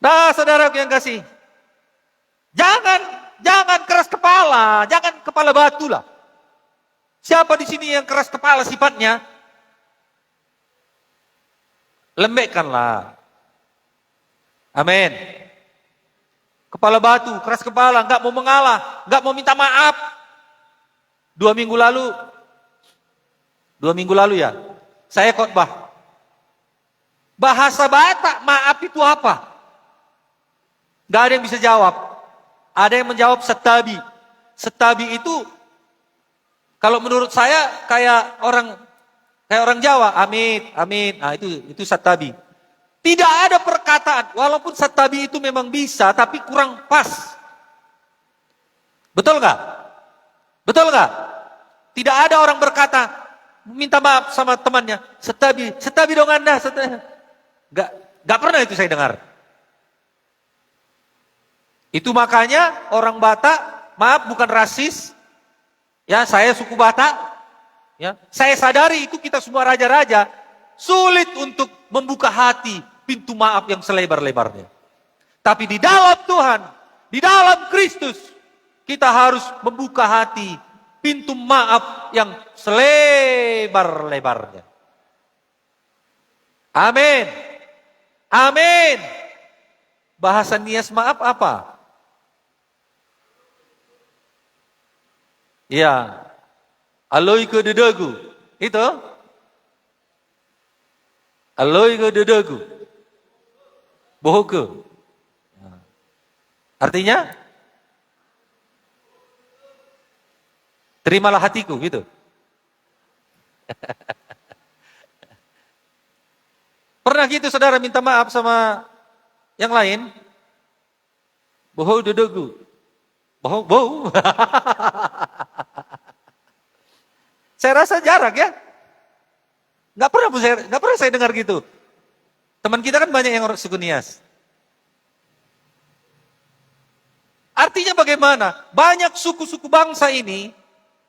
Nah saudara yang kasih. Jangan keras kepala. Jangan kepala batu lah. Siapa di sini yang keras kepala sifatnya? Lembekkanlah. Amin. Kepala batu, keras kepala, nggak mau mengalah, nggak mau minta maaf. 2 minggu lalu ya, saya khotbah. Bahasa Batak, maaf itu apa? Gak ada yang bisa jawab. Ada yang menjawab setabi. Setabi itu, kalau menurut saya kayak orang Jawa, amit. Nah itu setabi. Tidak ada perkataan, walaupun setabi itu memang bisa, tapi kurang pas. Betul nggak? Betul nggak? Tidak ada orang berkata, minta maaf sama temannya, setabi dong Anda. Nggak pernah itu saya dengar. Itu makanya orang Batak, maaf bukan rasis, ya saya suku Batak, ya saya sadari itu kita semua raja-raja sulit untuk membuka hati pintu maaf yang selebar-lebarnya. Tapi di dalam Tuhan, di dalam Kristus, kita harus membuka hati pintu maaf yang selebar-lebarnya. Amin. Amin. Bahasa nias maaf apa? Ya. Aloi ke dedagu. Itu. Aloi ke dedagu. Bohoke. Artinya? Terimalah hatiku gitu. Pernah gitu saudara minta maaf sama yang lain? Boho dedagu. Boho. Saya rasa jarang ya. Nggak pernah saya dengar gitu. Teman kita kan banyak yang orang suku Nias. Artinya bagaimana? Banyak suku-suku bangsa ini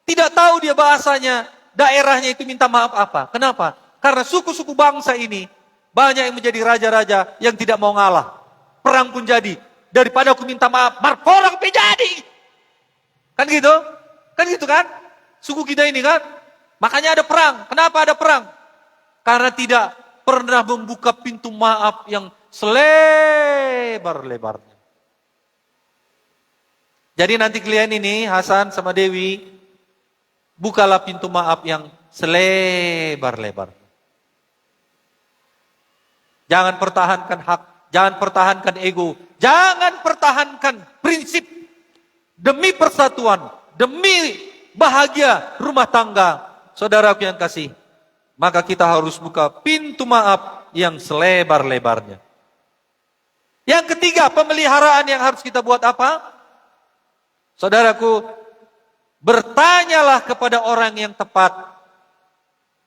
tidak tahu dia bahasanya, daerahnya itu minta maaf apa. Kenapa? Karena suku-suku bangsa ini banyak yang menjadi raja-raja yang tidak mau ngalah. Perang pun jadi. Daripada aku minta maaf, marporang jadi. Kan gitu? Kan gitu kan? Suku kita ini kan? Makanya ada perang. Kenapa ada perang? Karena tidak pernah membuka pintu maaf yang selebar-lebarnya. Jadi nanti kalian ini, Hasan sama Dewi, bukalah pintu maaf yang selebar-lebar. Jangan pertahankan hak, jangan pertahankan ego, jangan pertahankan prinsip demi persatuan, demi bahagia rumah tangga. Saudaraku yang kasih, maka kita harus buka pintu maaf yang selebar-lebarnya. Yang ketiga, pemeliharaan yang harus kita buat apa? Saudaraku, bertanyalah kepada orang yang tepat.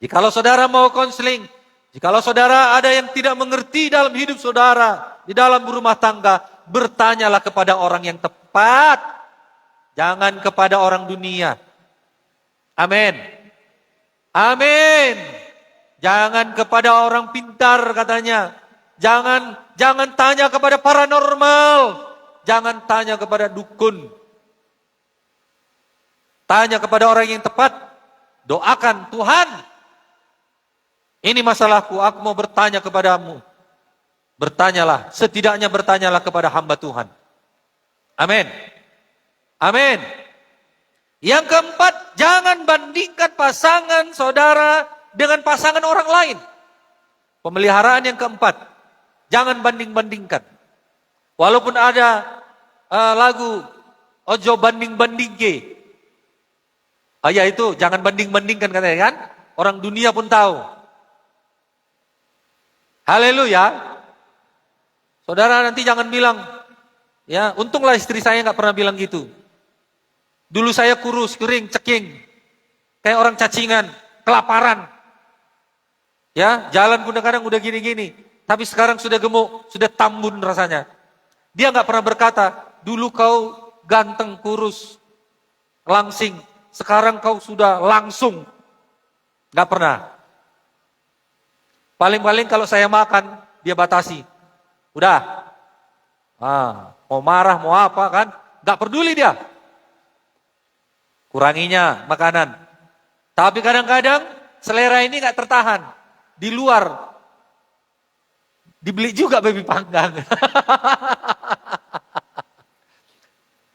Jikalau saudara mau konseling, jikalau saudara ada yang tidak mengerti dalam hidup saudara, di dalam rumah tangga, bertanyalah kepada orang yang tepat. Jangan kepada orang dunia. Amin. Amin. Jangan kepada orang pintar katanya. Jangan tanya kepada paranormal. Jangan tanya kepada dukun. Tanya kepada orang yang tepat. Doakan, Tuhan, ini masalahku, aku mau bertanya kepadamu. Bertanyalah, setidaknya bertanyalah kepada hamba Tuhan. Amin. Amin. Yang keempat, jangan bandingkan pasangan saudara dengan pasangan orang lain. Pemeliharaan yang keempat, jangan banding-bandingkan. Walaupun ada lagu Ojo banding-bandingke. Ya itu, jangan banding-bandingkan katanya kan. Orang dunia pun tahu. Haleluya. Saudara nanti jangan bilang, ya untunglah istri saya nggak pernah bilang gitu. Dulu saya kurus, kering, ceking. Kayak orang cacingan, kelaparan. Ya, jalan kadang-kadang udah gini-gini. Tapi sekarang sudah gemuk, sudah tambun rasanya. Dia nggak pernah berkata, dulu kau ganteng, kurus, langsing. Sekarang kau sudah langsung. Nggak pernah. Paling-paling kalau saya makan, dia batasi. Udah. Mau marah, mau apa kan. Nggak peduli dia. Kuranginya makanan. Tapi kadang-kadang selera ini nggak tertahan. Di luar. Dibeli juga baby panggang.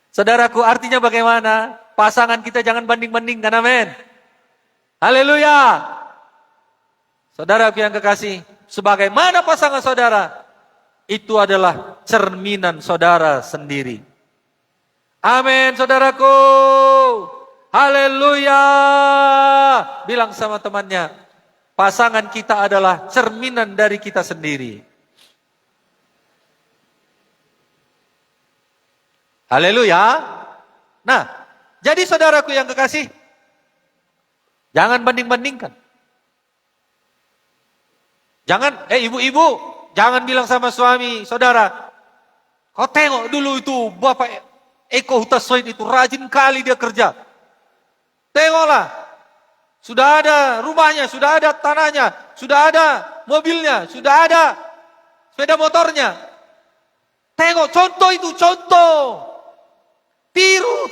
Saudaraku, artinya bagaimana? Pasangan kita jangan banding-bandingkan, amin. Haleluya. Saudaraku yang kekasih, sebagaimana pasangan saudara, itu adalah cerminan saudara sendiri. Amin, saudaraku. Haleluya. Bilang sama temannya, pasangan kita adalah cerminan dari kita sendiri. Haleluya. Nah, jadi saudaraku yang kekasih, jangan banding-bandingkan. Jangan, ibu-ibu, jangan bilang sama suami, saudara, kau tengok dulu itu, Bapak Eko Hutasoid itu rajin kali dia kerja. Tengoklah, sudah ada rumahnya, sudah ada tanahnya, sudah ada mobilnya, sudah ada sepeda motornya. Tengok, contoh itu, contoh. Tiru.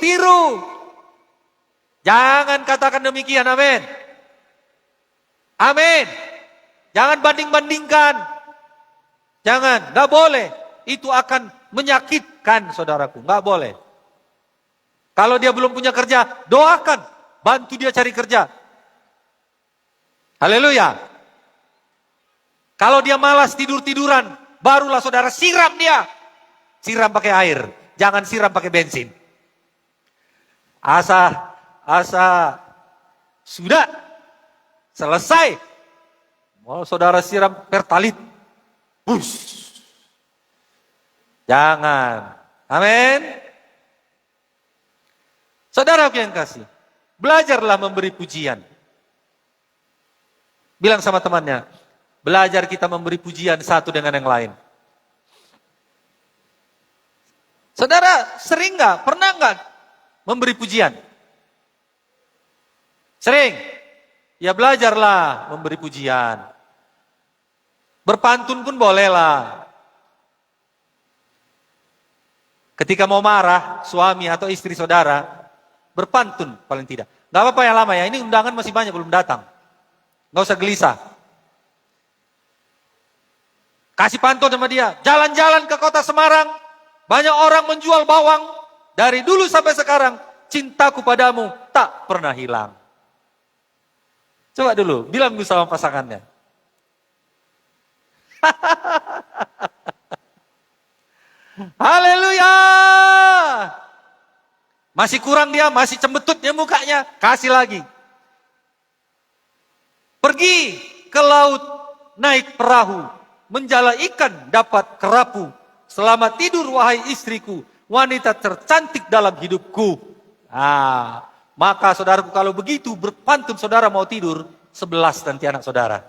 Jangan katakan demikian, amin. Amin. Jangan banding-bandingkan. Jangan, gak boleh. Itu akan menyakitkan saudaraku, gak boleh. Kalau dia belum punya kerja, doakan. Bantu dia cari kerja. Haleluya. Kalau dia malas tidur-tiduran, barulah saudara siram dia. Siram pakai air, jangan siram pakai bensin. Asa sudah selesai. Mau saudara siram pertalit. Jangan. Amin. Saudara yang kasih, belajarlah memberi pujian. Bilang sama temannya, belajar kita memberi pujian satu dengan yang lain. Saudara sering nggak, pernah nggak memberi pujian? Sering. Ya belajarlah memberi pujian. Berpantun pun bolehlah. Ketika mau marah, suami atau istri saudara, berpantun paling tidak. Gak apa-apa yang lama ya, ini undangan masih banyak belum datang. Gak usah gelisah. Kasih pantun sama dia. Jalan-jalan ke kota Semarang, banyak orang menjual bawang, dari dulu sampai sekarang, cintaku padamu tak pernah hilang. Coba dulu, bilang dulu sama pasangannya. Haleluya. Masih kurang dia, masih cembetutnya mukanya, kasih lagi. Pergi ke laut, naik perahu, menjala ikan dapat kerapu. Selamat tidur wahai istriku, wanita tercantik dalam hidupku. Maka saudaraku kalau begitu berpantun saudara mau tidur, 11 nanti anak saudara.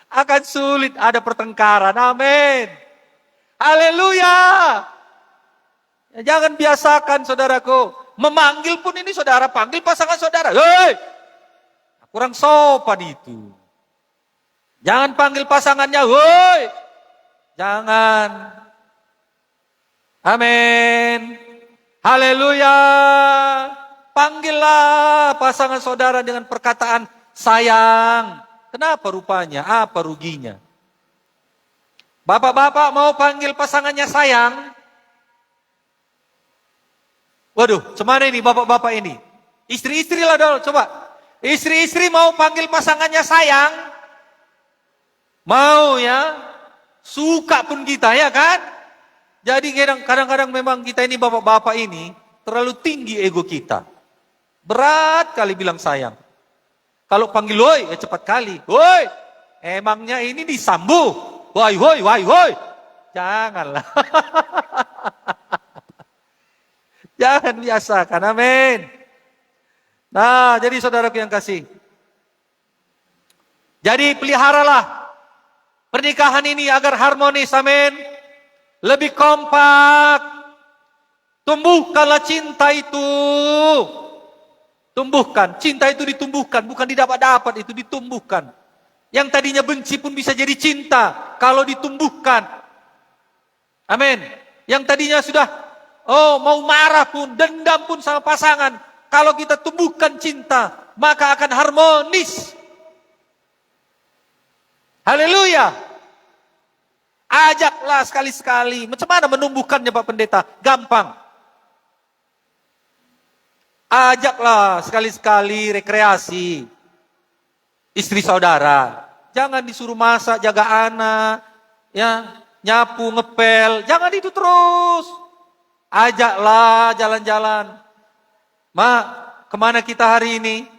Akan sulit ada pertengkaran, amin. Haleluya. Jangan biasakan saudaraku, memanggil pun ini saudara panggil pasangan saudara. Hei, kurang sopan itu. Jangan panggil pasangannya, woi. Jangan. Amin. Haleluya. Panggillah pasangan saudara dengan perkataan sayang. Kenapa rupanya? Apa ruginya? Bapak-bapak mau panggil pasangannya sayang? Waduh, cemana ini bapak-bapak ini? Istri-istri lah dong, coba. Istri-istri mau panggil pasangannya sayang? Mau ya? Suka pun kita ya kan? Jadi kadang-kadang memang kita ini bapak-bapak ini terlalu tinggi ego kita. Berat kali bilang sayang. Kalau panggil woi, cepat kali. Woi, emangnya ini disambu. Woi, woi, woi, woi. Janganlah. Jangan biasakan, amin. Nah, jadi saudaraku yang kasih. Jadi peliharalah pernikahan ini agar harmonis, amin. Lebih kompak. Tumbuhkanlah cinta itu. Tumbuhkan, cinta itu ditumbuhkan, bukan didapat-dapat, itu ditumbuhkan. Yang tadinya benci pun bisa jadi cinta kalau ditumbuhkan. Amin. Yang tadinya sudah mau marah pun, dendam pun sama pasangan, kalau kita tumbuhkan cinta, maka akan harmonis. Haleluya. Ajaklah sekali-sekali. Macam mana menumbuhkannya Pak Pendeta? Gampang. Ajaklah sekali-sekali rekreasi. Istri saudara. Jangan disuruh masak, jaga anak, ya, nyapu, ngepel. Jangan itu terus. Ajaklah jalan-jalan. Mak, kemana kita hari ini?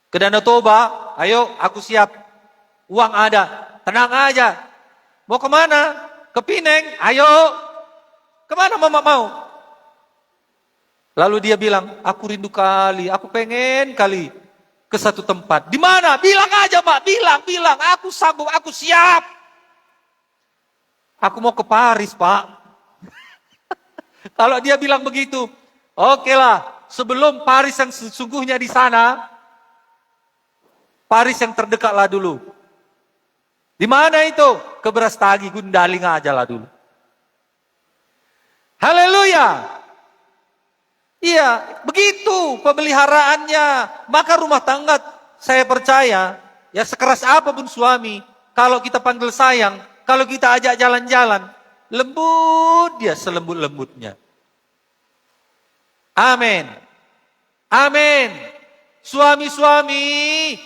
Ke Danau Toba. Ayo, aku siap. Uang ada. Tenang aja. Mau kemana? Ke Pineng. Ayo. Kemana mama mau? Lalu dia bilang, aku rindu kali, aku pengen kali ke satu tempat. Di mana? Bilang aja Mak, bilang. Aku sanggup, aku siap. Aku mau ke Paris Pak. Kalau dia bilang begitu, oke lah. Sebelum Paris yang sesungguhnya di sana, Paris yang terdekatlah dulu. Di mana itu? Ke Brastagi, Gundaling aja lah dulu. Haleluya. Iya, begitu pemeliharaannya. Maka rumah tangga, saya percaya, ya sekeras apapun suami, kalau kita panggil sayang, kalau kita ajak jalan-jalan, lembut dia selembut-lembutnya. Amin. Amin. Suami-suami,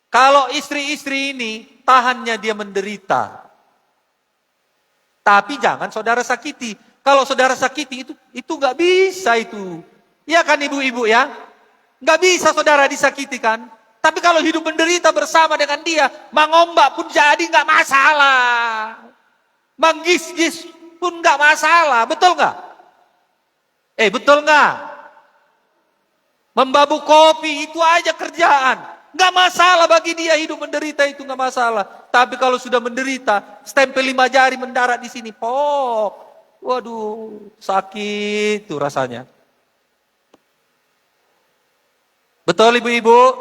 kalau istri-istri ini, tahannya dia menderita. Tapi jangan saudara sakiti. Kalau saudara sakiti itu nggak bisa itu. Ya kan ibu-ibu ya? Nggak bisa saudara disakiti kan? Tapi kalau hidup menderita bersama dengan dia, mangombak pun jadi nggak masalah. Manggis-gis pun nggak masalah, betul nggak? Betul nggak? Membabuk kopi itu aja kerjaan. Nggak masalah bagi dia hidup menderita itu nggak masalah. Tapi kalau sudah menderita, stempel 5 jari mendarat di sini, pok. Waduh, sakit tuh rasanya. Betul ibu-ibu?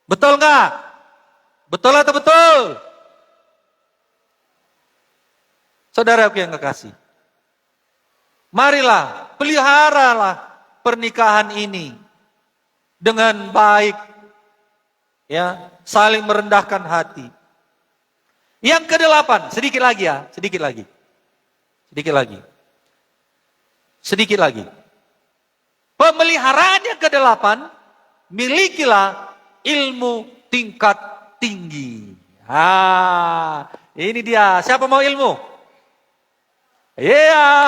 Betul nggak? Betul atau betul? Saudara yang kekasih. Marilah, peliharalah pernikahan ini dengan baik. Ya, saling merendahkan hati. Yang kedelapan, sedikit lagi ya, sedikit lagi. Sedikit lagi. Sedikit lagi. Pemeliharaan yang kedelapan, milikilah ilmu tingkat tinggi. Ini dia. Siapa mau ilmu? Iya.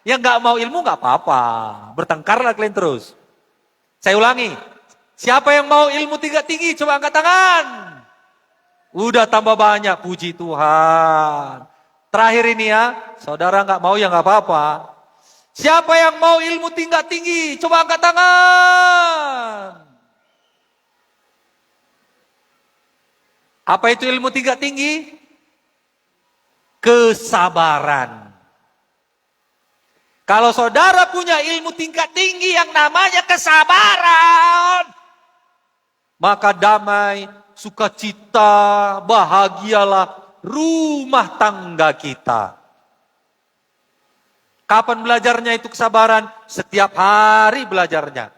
Yang nggak mau ilmu nggak apa-apa. Bertengkarlah kalian terus. Saya ulangi. Siapa yang mau ilmu tingkat tinggi? Coba angkat tangan. Udah tambah banyak, puji Tuhan. Terakhir ini ya, saudara nggak mau ya nggak apa-apa. Siapa yang mau ilmu tingkat tinggi? Coba angkat tangan. Apa itu ilmu tingkat tinggi? Kesabaran. Kalau saudara punya ilmu tingkat tinggi yang namanya kesabaran, maka damai, sukacita, bahagialah rumah tangga kita. Kapan belajarnya itu kesabaran? Setiap hari belajarnya.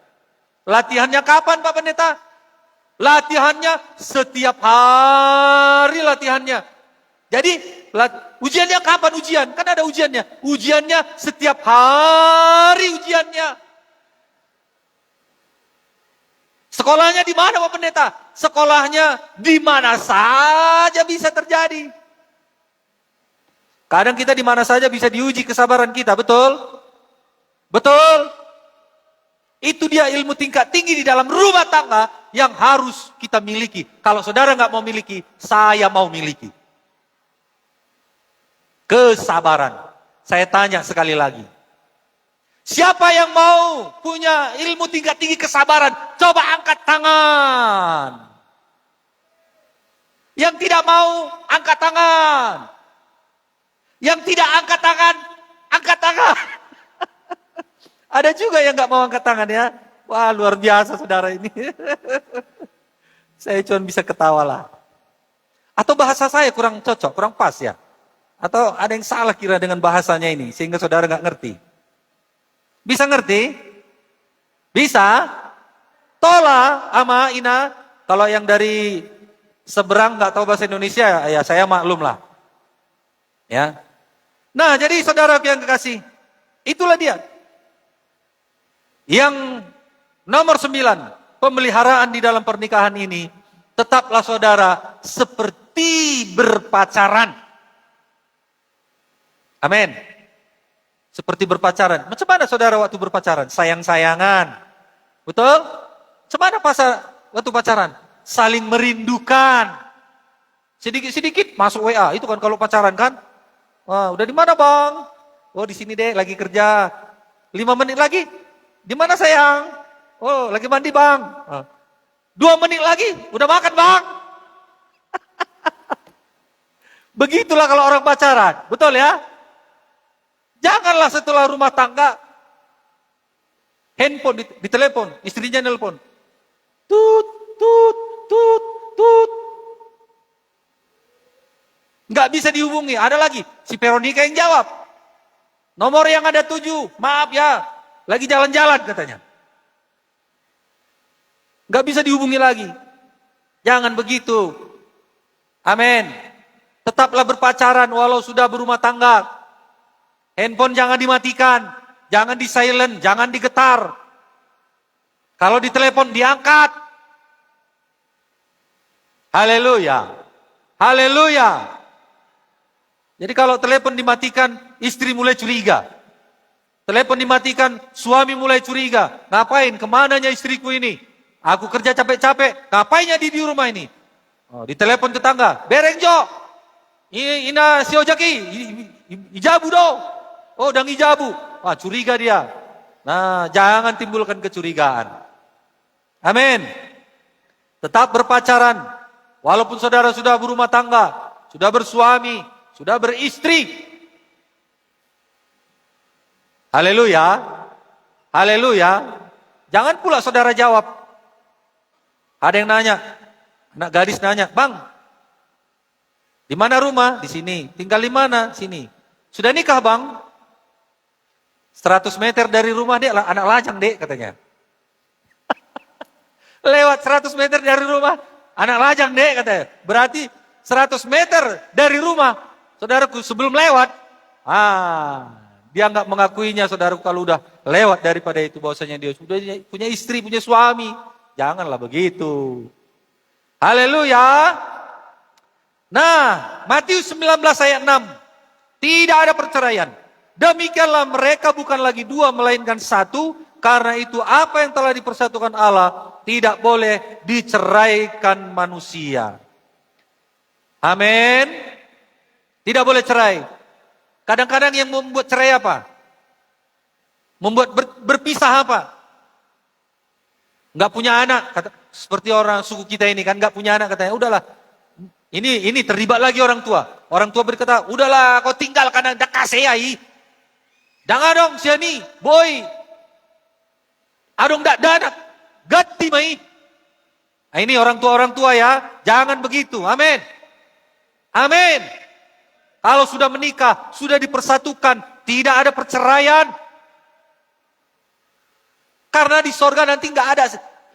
Latihannya kapan Pak Pendeta? Latihannya setiap hari latihannya. Jadi ujiannya kapan ujian? Kan ada ujiannya. Ujiannya setiap hari ujiannya. Sekolahnya di mana Pak Pendeta? Sekolahnya di mana saja bisa terjadi. Kadang kita di mana saja bisa diuji kesabaran kita, betul? Betul? Itu dia ilmu tingkat tinggi di dalam rumah tangga yang harus kita miliki. Kalau saudara nggak mau miliki, saya mau miliki. Kesabaran. Saya tanya sekali lagi. Siapa yang mau punya ilmu tingkat tinggi kesabaran? Coba angkat tangan. Yang tidak mau, angkat tangan. Yang tidak angkat tangan, angkat tangan. Ada juga yang nggak mau angkat tangan ya. Wah, luar biasa saudara ini. Saya cuma bisa ketawa lah. Atau bahasa saya kurang cocok, kurang pas ya. Atau ada yang salah kira dengan bahasanya ini, sehingga saudara nggak ngerti. Bisa ngerti? Bisa? Tola ama ina. Kalau yang dari seberang nggak tahu bahasa Indonesia, ya saya maklum lah. Ya. Nah, jadi saudara yang kekasih, itulah dia. Yang nomor 9, pemeliharaan di dalam pernikahan ini, tetaplah saudara seperti berpacaran. Amin. Seperti berpacaran. Macam mana saudara waktu berpacaran? Sayang-sayangan. Betul? Macam mana waktu pacaran? Saling merindukan. Sedikit-sedikit masuk WA. Itu kan kalau pacaran kan? Wah, udah di mana bang? Oh di sini deh, lagi kerja. 5 menit lagi. Di mana sayang? Oh lagi mandi bang. 2 menit lagi, udah makan bang. Begitulah kalau orang pacaran. Betul ya? Janganlah setelah rumah tangga, handphone ditelepon, istrinya nelpon. Tut, tut, tut, tut. Nggak bisa dihubungi, ada lagi. Si Veronica yang jawab. Nomor yang ada 7, maaf ya, lagi jalan-jalan katanya. Nggak bisa dihubungi lagi. Jangan begitu. Amin. Tetaplah berpacaran walau sudah berumah tangga. Handphone jangan dimatikan, jangan di silent, jangan digetar. Kalau ditelepon diangkat. Haleluya. Haleluya. Jadi kalau telepon dimatikan, istri mulai curiga. Telepon dimatikan, suami mulai curiga. Ngapain? Kemananya istriku ini? Aku kerja capek-capek, ngapainnya di rumah ini? Oh, ditelepon tetangga, berengjo. Ina si ojaki, ijabu dong. Oh, udah ngijabu. Wah, curiga dia. Nah, jangan timbulkan kecurigaan. Amin. Tetap berpacaran. Walaupun saudara sudah berumah tangga, sudah bersuami, sudah beristri. Haleluya. Haleluya. Jangan pula saudara jawab. Ada yang nanya, anak gadis nanya, "Bang, di mana rumah?" "Di sini." "Tinggal di mana?" "Sini." "Sudah nikah, Bang?" 100 meter dari rumah dia anak lajang dek katanya. Lewat 100 meter dari rumah anak lajang dek katanya. Berarti 100 meter dari rumah, saudaraku, sebelum lewat, dia nggak mengakuinya, saudaraku, kalau udah lewat daripada itu, bahwasanya dia sudah punya istri, punya suami. Janganlah begitu. Haleluya. Nah, Matius 19 ayat 6. Tidak ada perceraian. Demikianlah mereka bukan lagi dua, melainkan satu. Karena itu apa yang telah dipersatukan Allah tidak boleh diceraikan manusia. Amin. Tidak boleh cerai. Kadang-kadang yang membuat cerai apa? Membuat berpisah apa? Nggak punya anak, seperti orang suku kita ini kan nggak punya anak, katanya udahlah. Ini terlibat lagi orang tua. Orang tua berkata, udahlah kau tinggalkan anak kasih ai. Jangan dong siani, boy. Adong dak danak, gati mai. Nah, ini orang tua ya, jangan begitu. Amin. Amin. Kalau sudah menikah, sudah dipersatukan, tidak ada perceraian. Karena di sorga nanti nggak ada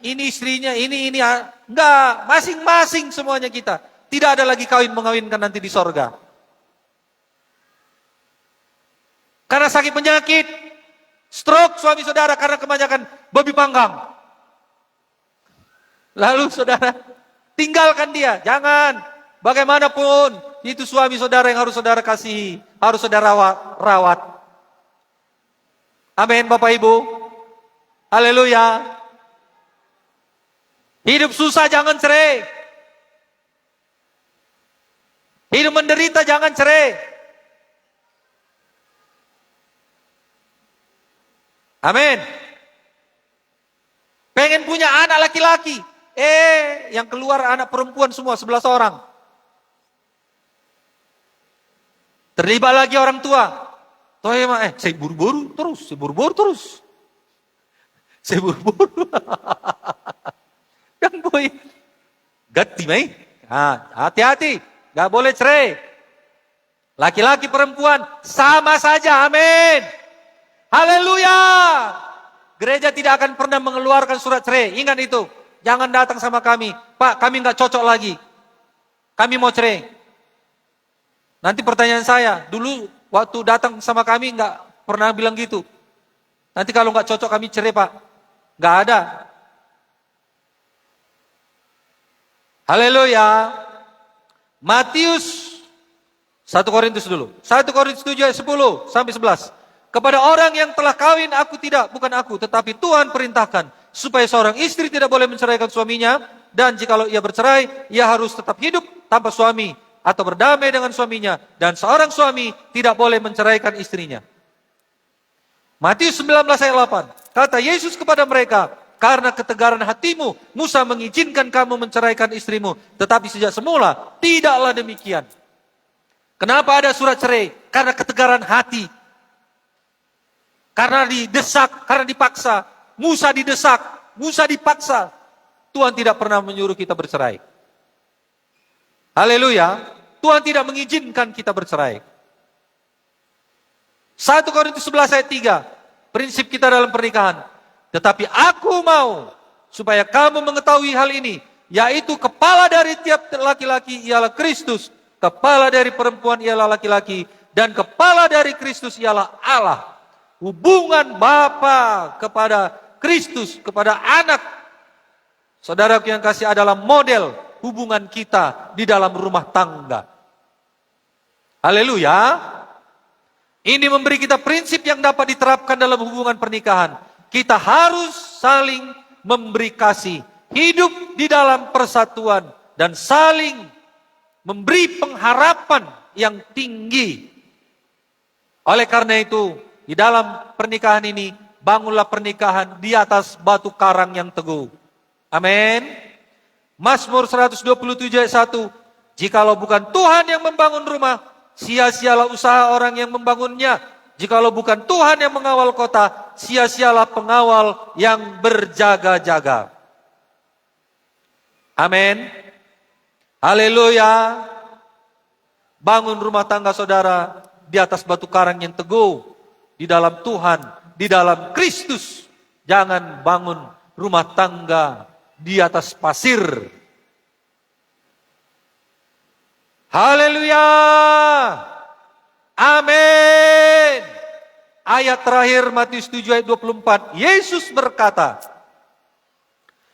ini istrinya, ini nggak, masing-masing semuanya kita. Tidak ada lagi kawin mengawinkan nanti di sorga. Karena sakit penyakit, stroke suami saudara karena kebanyakan babi panggang. Lalu saudara tinggalkan dia, jangan. Bagaimanapun itu suami saudara yang harus saudara kasihi, harus saudara rawat. Amin Bapak Ibu. Haleluya. Hidup susah jangan cerai. Hidup menderita jangan cerai. Amin. Pengen punya anak laki-laki. Yang keluar anak perempuan semua 11 orang. Terlibat lagi orang tua. Saya buru-buru terus. Saya buru-buru. Yang boy. Gati mai. Hati-hati. Gak boleh cerai. Laki-laki perempuan sama saja. Amin. Haleluya. Gereja tidak akan pernah mengeluarkan surat cerai. Ingat itu. Jangan datang sama kami. Pak, kami gak cocok lagi. Kami mau cerai. Nanti pertanyaan saya, dulu waktu datang sama kami gak pernah bilang gitu. Nanti kalau gak cocok kami cerai Pak. Gak ada. Haleluya. Matius 1 Korintus dulu. 1 Korintus 7 ayat 10 sampai 11. Kepada orang yang telah kawin bukan aku, tetapi Tuhan perintahkan supaya seorang istri tidak boleh menceraikan suaminya, dan jikalau ia bercerai, ia harus tetap hidup tanpa suami atau berdamai dengan suaminya, dan seorang suami tidak boleh menceraikan istrinya. Matius 19 ayat 8. Kata Yesus kepada mereka, karena ketegaran hatimu, Musa mengizinkan kamu menceraikan istrimu, tetapi sejak semula tidaklah demikian. Kenapa ada surat cerai? Karena ketegaran hati. Karena didesak, karena dipaksa. Musa didesak, Musa dipaksa. Tuhan tidak pernah menyuruh kita bercerai. Haleluya. Tuhan tidak mengizinkan kita bercerai. 1 Korintus 11 ayat 3. Prinsip kita dalam pernikahan. Tetapi aku mau supaya kamu mengetahui hal ini, yaitu kepala dari tiap laki-laki ialah Kristus, kepala dari perempuan ialah laki-laki, dan kepala dari Kristus ialah Allah. Hubungan Bapa kepada Kristus, kepada anak, saudaraku yang kasih, adalah model hubungan kita di dalam rumah tangga. Haleluya. Ini memberi kita prinsip yang dapat diterapkan dalam hubungan pernikahan. Kita harus saling memberi kasih, hidup di dalam persatuan, dan saling memberi pengharapan yang tinggi. Oleh karena itu, di dalam pernikahan ini, bangunlah pernikahan di atas batu karang yang teguh. Amin. Mazmur 127 ayat 1. Jikalau bukan Tuhan yang membangun rumah, sia-sialah usaha orang yang membangunnya. Jikalau bukan Tuhan yang mengawal kota, sia-sialah pengawal yang berjaga-jaga. Amin. Haleluya. Bangun rumah tangga saudara di atas batu karang yang teguh, di dalam Tuhan, di dalam Kristus. Jangan bangun rumah tangga di atas pasir. Haleluya. Amin. Ayat terakhir Matius 7 ayat 24. Yesus berkata,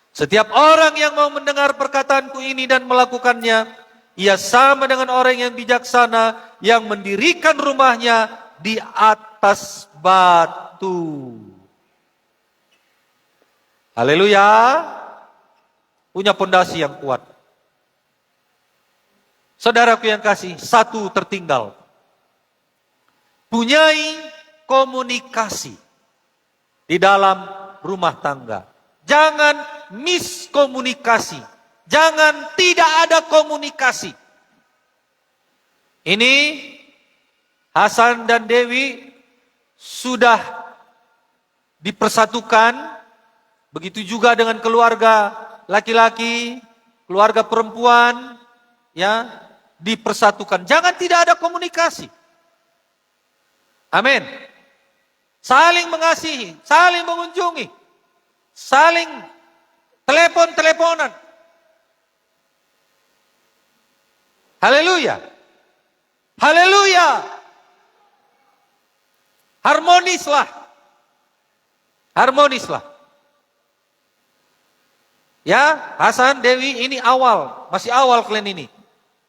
setiap orang yang mau mendengar perkataanku ini dan melakukannya, ia sama dengan orang yang bijaksana yang mendirikan rumahnya di atas batu. Haleluya. Punya pondasi yang kuat. Saudaraku yang kasih, satu tertinggal. Punyai komunikasi di dalam rumah tangga. Jangan miskomunikasi. Jangan tidak ada komunikasi. Ini Hasan dan Dewi sudah dipersatukan. Begitu juga dengan keluarga laki-laki, keluarga perempuan, ya, dipersatukan. Jangan tidak ada komunikasi. Amin. Saling mengasihi, saling mengunjungi, saling telepon-teleponan. Haleluya. Haleluya. Harmonislah. Harmonislah. Ya, Hasan, Dewi, ini awal, masih awal kalian ini.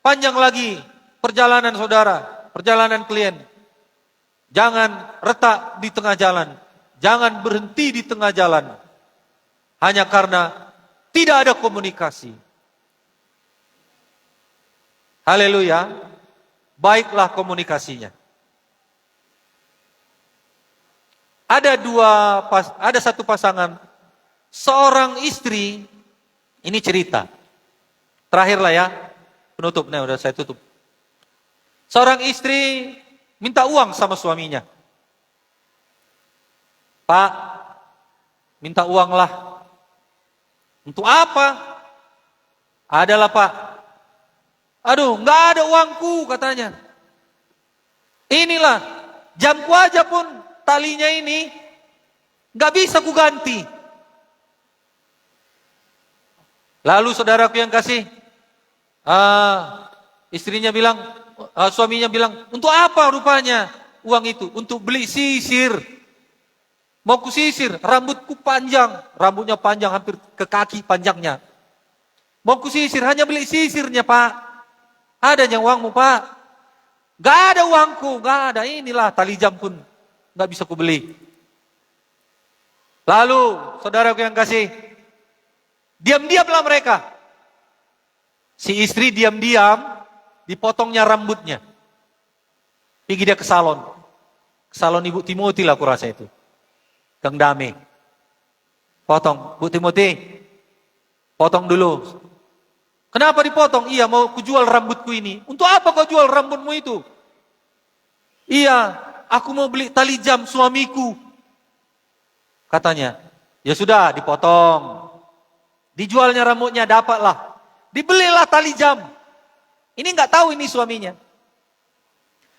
Panjang lagi perjalanan saudara, perjalanan klien. Jangan retak di tengah jalan. Jangan berhenti di tengah jalan. Hanya karena tidak ada komunikasi. Haleluya. Baiklah komunikasinya. Ada satu pasangan, seorang istri, ini cerita. Terakhirlah ya, penutup, nah udah saya tutup. Seorang istri minta uang sama suaminya. Pak, minta uang lah. Untuk apa? Adalah Pak. Aduh, nggak ada uangku katanya. Inilah, jamku aja pun talinya ini nggak bisa ku ganti. Lalu saudaraku yang kasih, istrinya bilang, suaminya bilang, untuk apa rupanya uang itu? Untuk beli sisir. Mau ku sisir, rambutku panjang, rambutnya panjang hampir ke kaki panjangnya. Mau ku sisir, hanya beli sisirnya Pak. Adanya uangmu Pak? Gak ada uangku, gak ada. Inilah tali jam pun gak bisa ku beli. Lalu saudaraku yang kasih, diam-diamlah mereka. Si istri diam-diam dipotongnya rambutnya. Pergi dia ke salon. Ke salon Ibu Timoti lah aku rasa itu. Kang Dame. Potong. Bu Timoti, potong dulu. Kenapa dipotong? Iya, mau kujual rambutku ini. Untuk apa kau jual rambutmu itu? Iya, aku mau beli tali jam suamiku. Katanya. Ya sudah, dipotong. Dijualnya rambutnya, dapatlah. Dibelilah tali jam. Ini nggak tahu ini suaminya.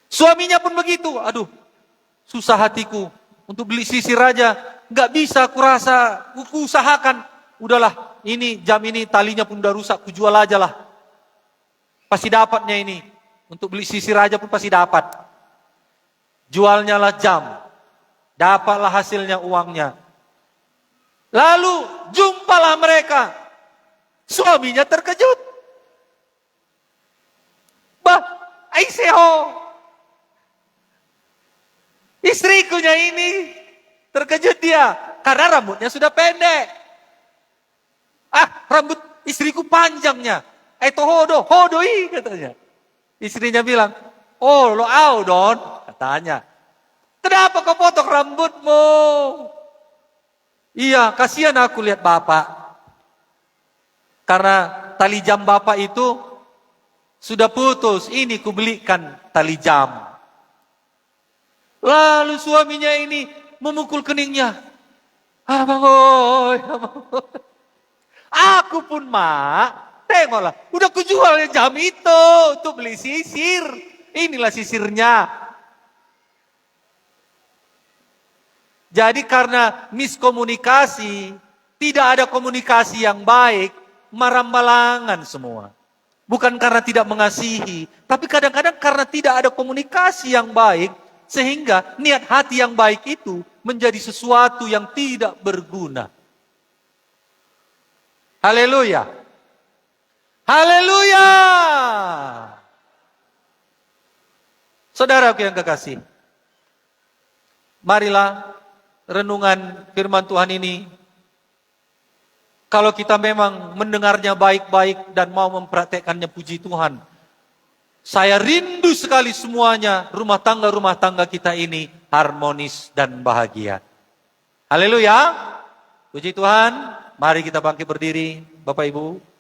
Suaminya pun begitu. Aduh, susah hatiku untuk beli sisir aja. Nggak bisa, aku rasa, aku usahakan. Udahlah, ini jam ini talinya pun udah rusak, aku jual aja lah. Pasti dapatnya ini. Untuk beli sisir aja pun pasti dapat. Jualnya lah jam. Dapatlah hasilnya uangnya. Lalu jumpalah mereka. Suaminya terkejut. Bah, Aiseho. Istrikunya ini terkejut dia. Karena rambutnya sudah pendek. Rambut istriku panjangnya. Itu hodoi katanya. Istrinya bilang, oh lo don, katanya. Kenapa kau potong rambutmu? Iya, kasihan aku lihat bapak. Karena tali jam bapak itu sudah putus. Ini kubelikan tali jam. Lalu suaminya ini memukul keningnya. Abang oi. Aku pun mak, tengoklah. Udah kujual jam itu untuk beli sisir. Inilah sisirnya. Jadi karena miskomunikasi, tidak ada komunikasi yang baik, marambalangan semua. Bukan karena tidak mengasihi, tapi kadang-kadang karena tidak ada komunikasi yang baik, sehingga niat hati yang baik itu menjadi sesuatu yang tidak berguna. Haleluya. Haleluya. Saudaraku yang kekasih, marilah renungan firman Tuhan ini, kalau kita memang mendengarnya baik-baik dan mau mempraktekkannya, puji Tuhan. Saya rindu sekali semuanya rumah tangga kita ini harmonis dan bahagia. Haleluya. Puji Tuhan. Mari kita bangkit berdiri, Bapak Ibu.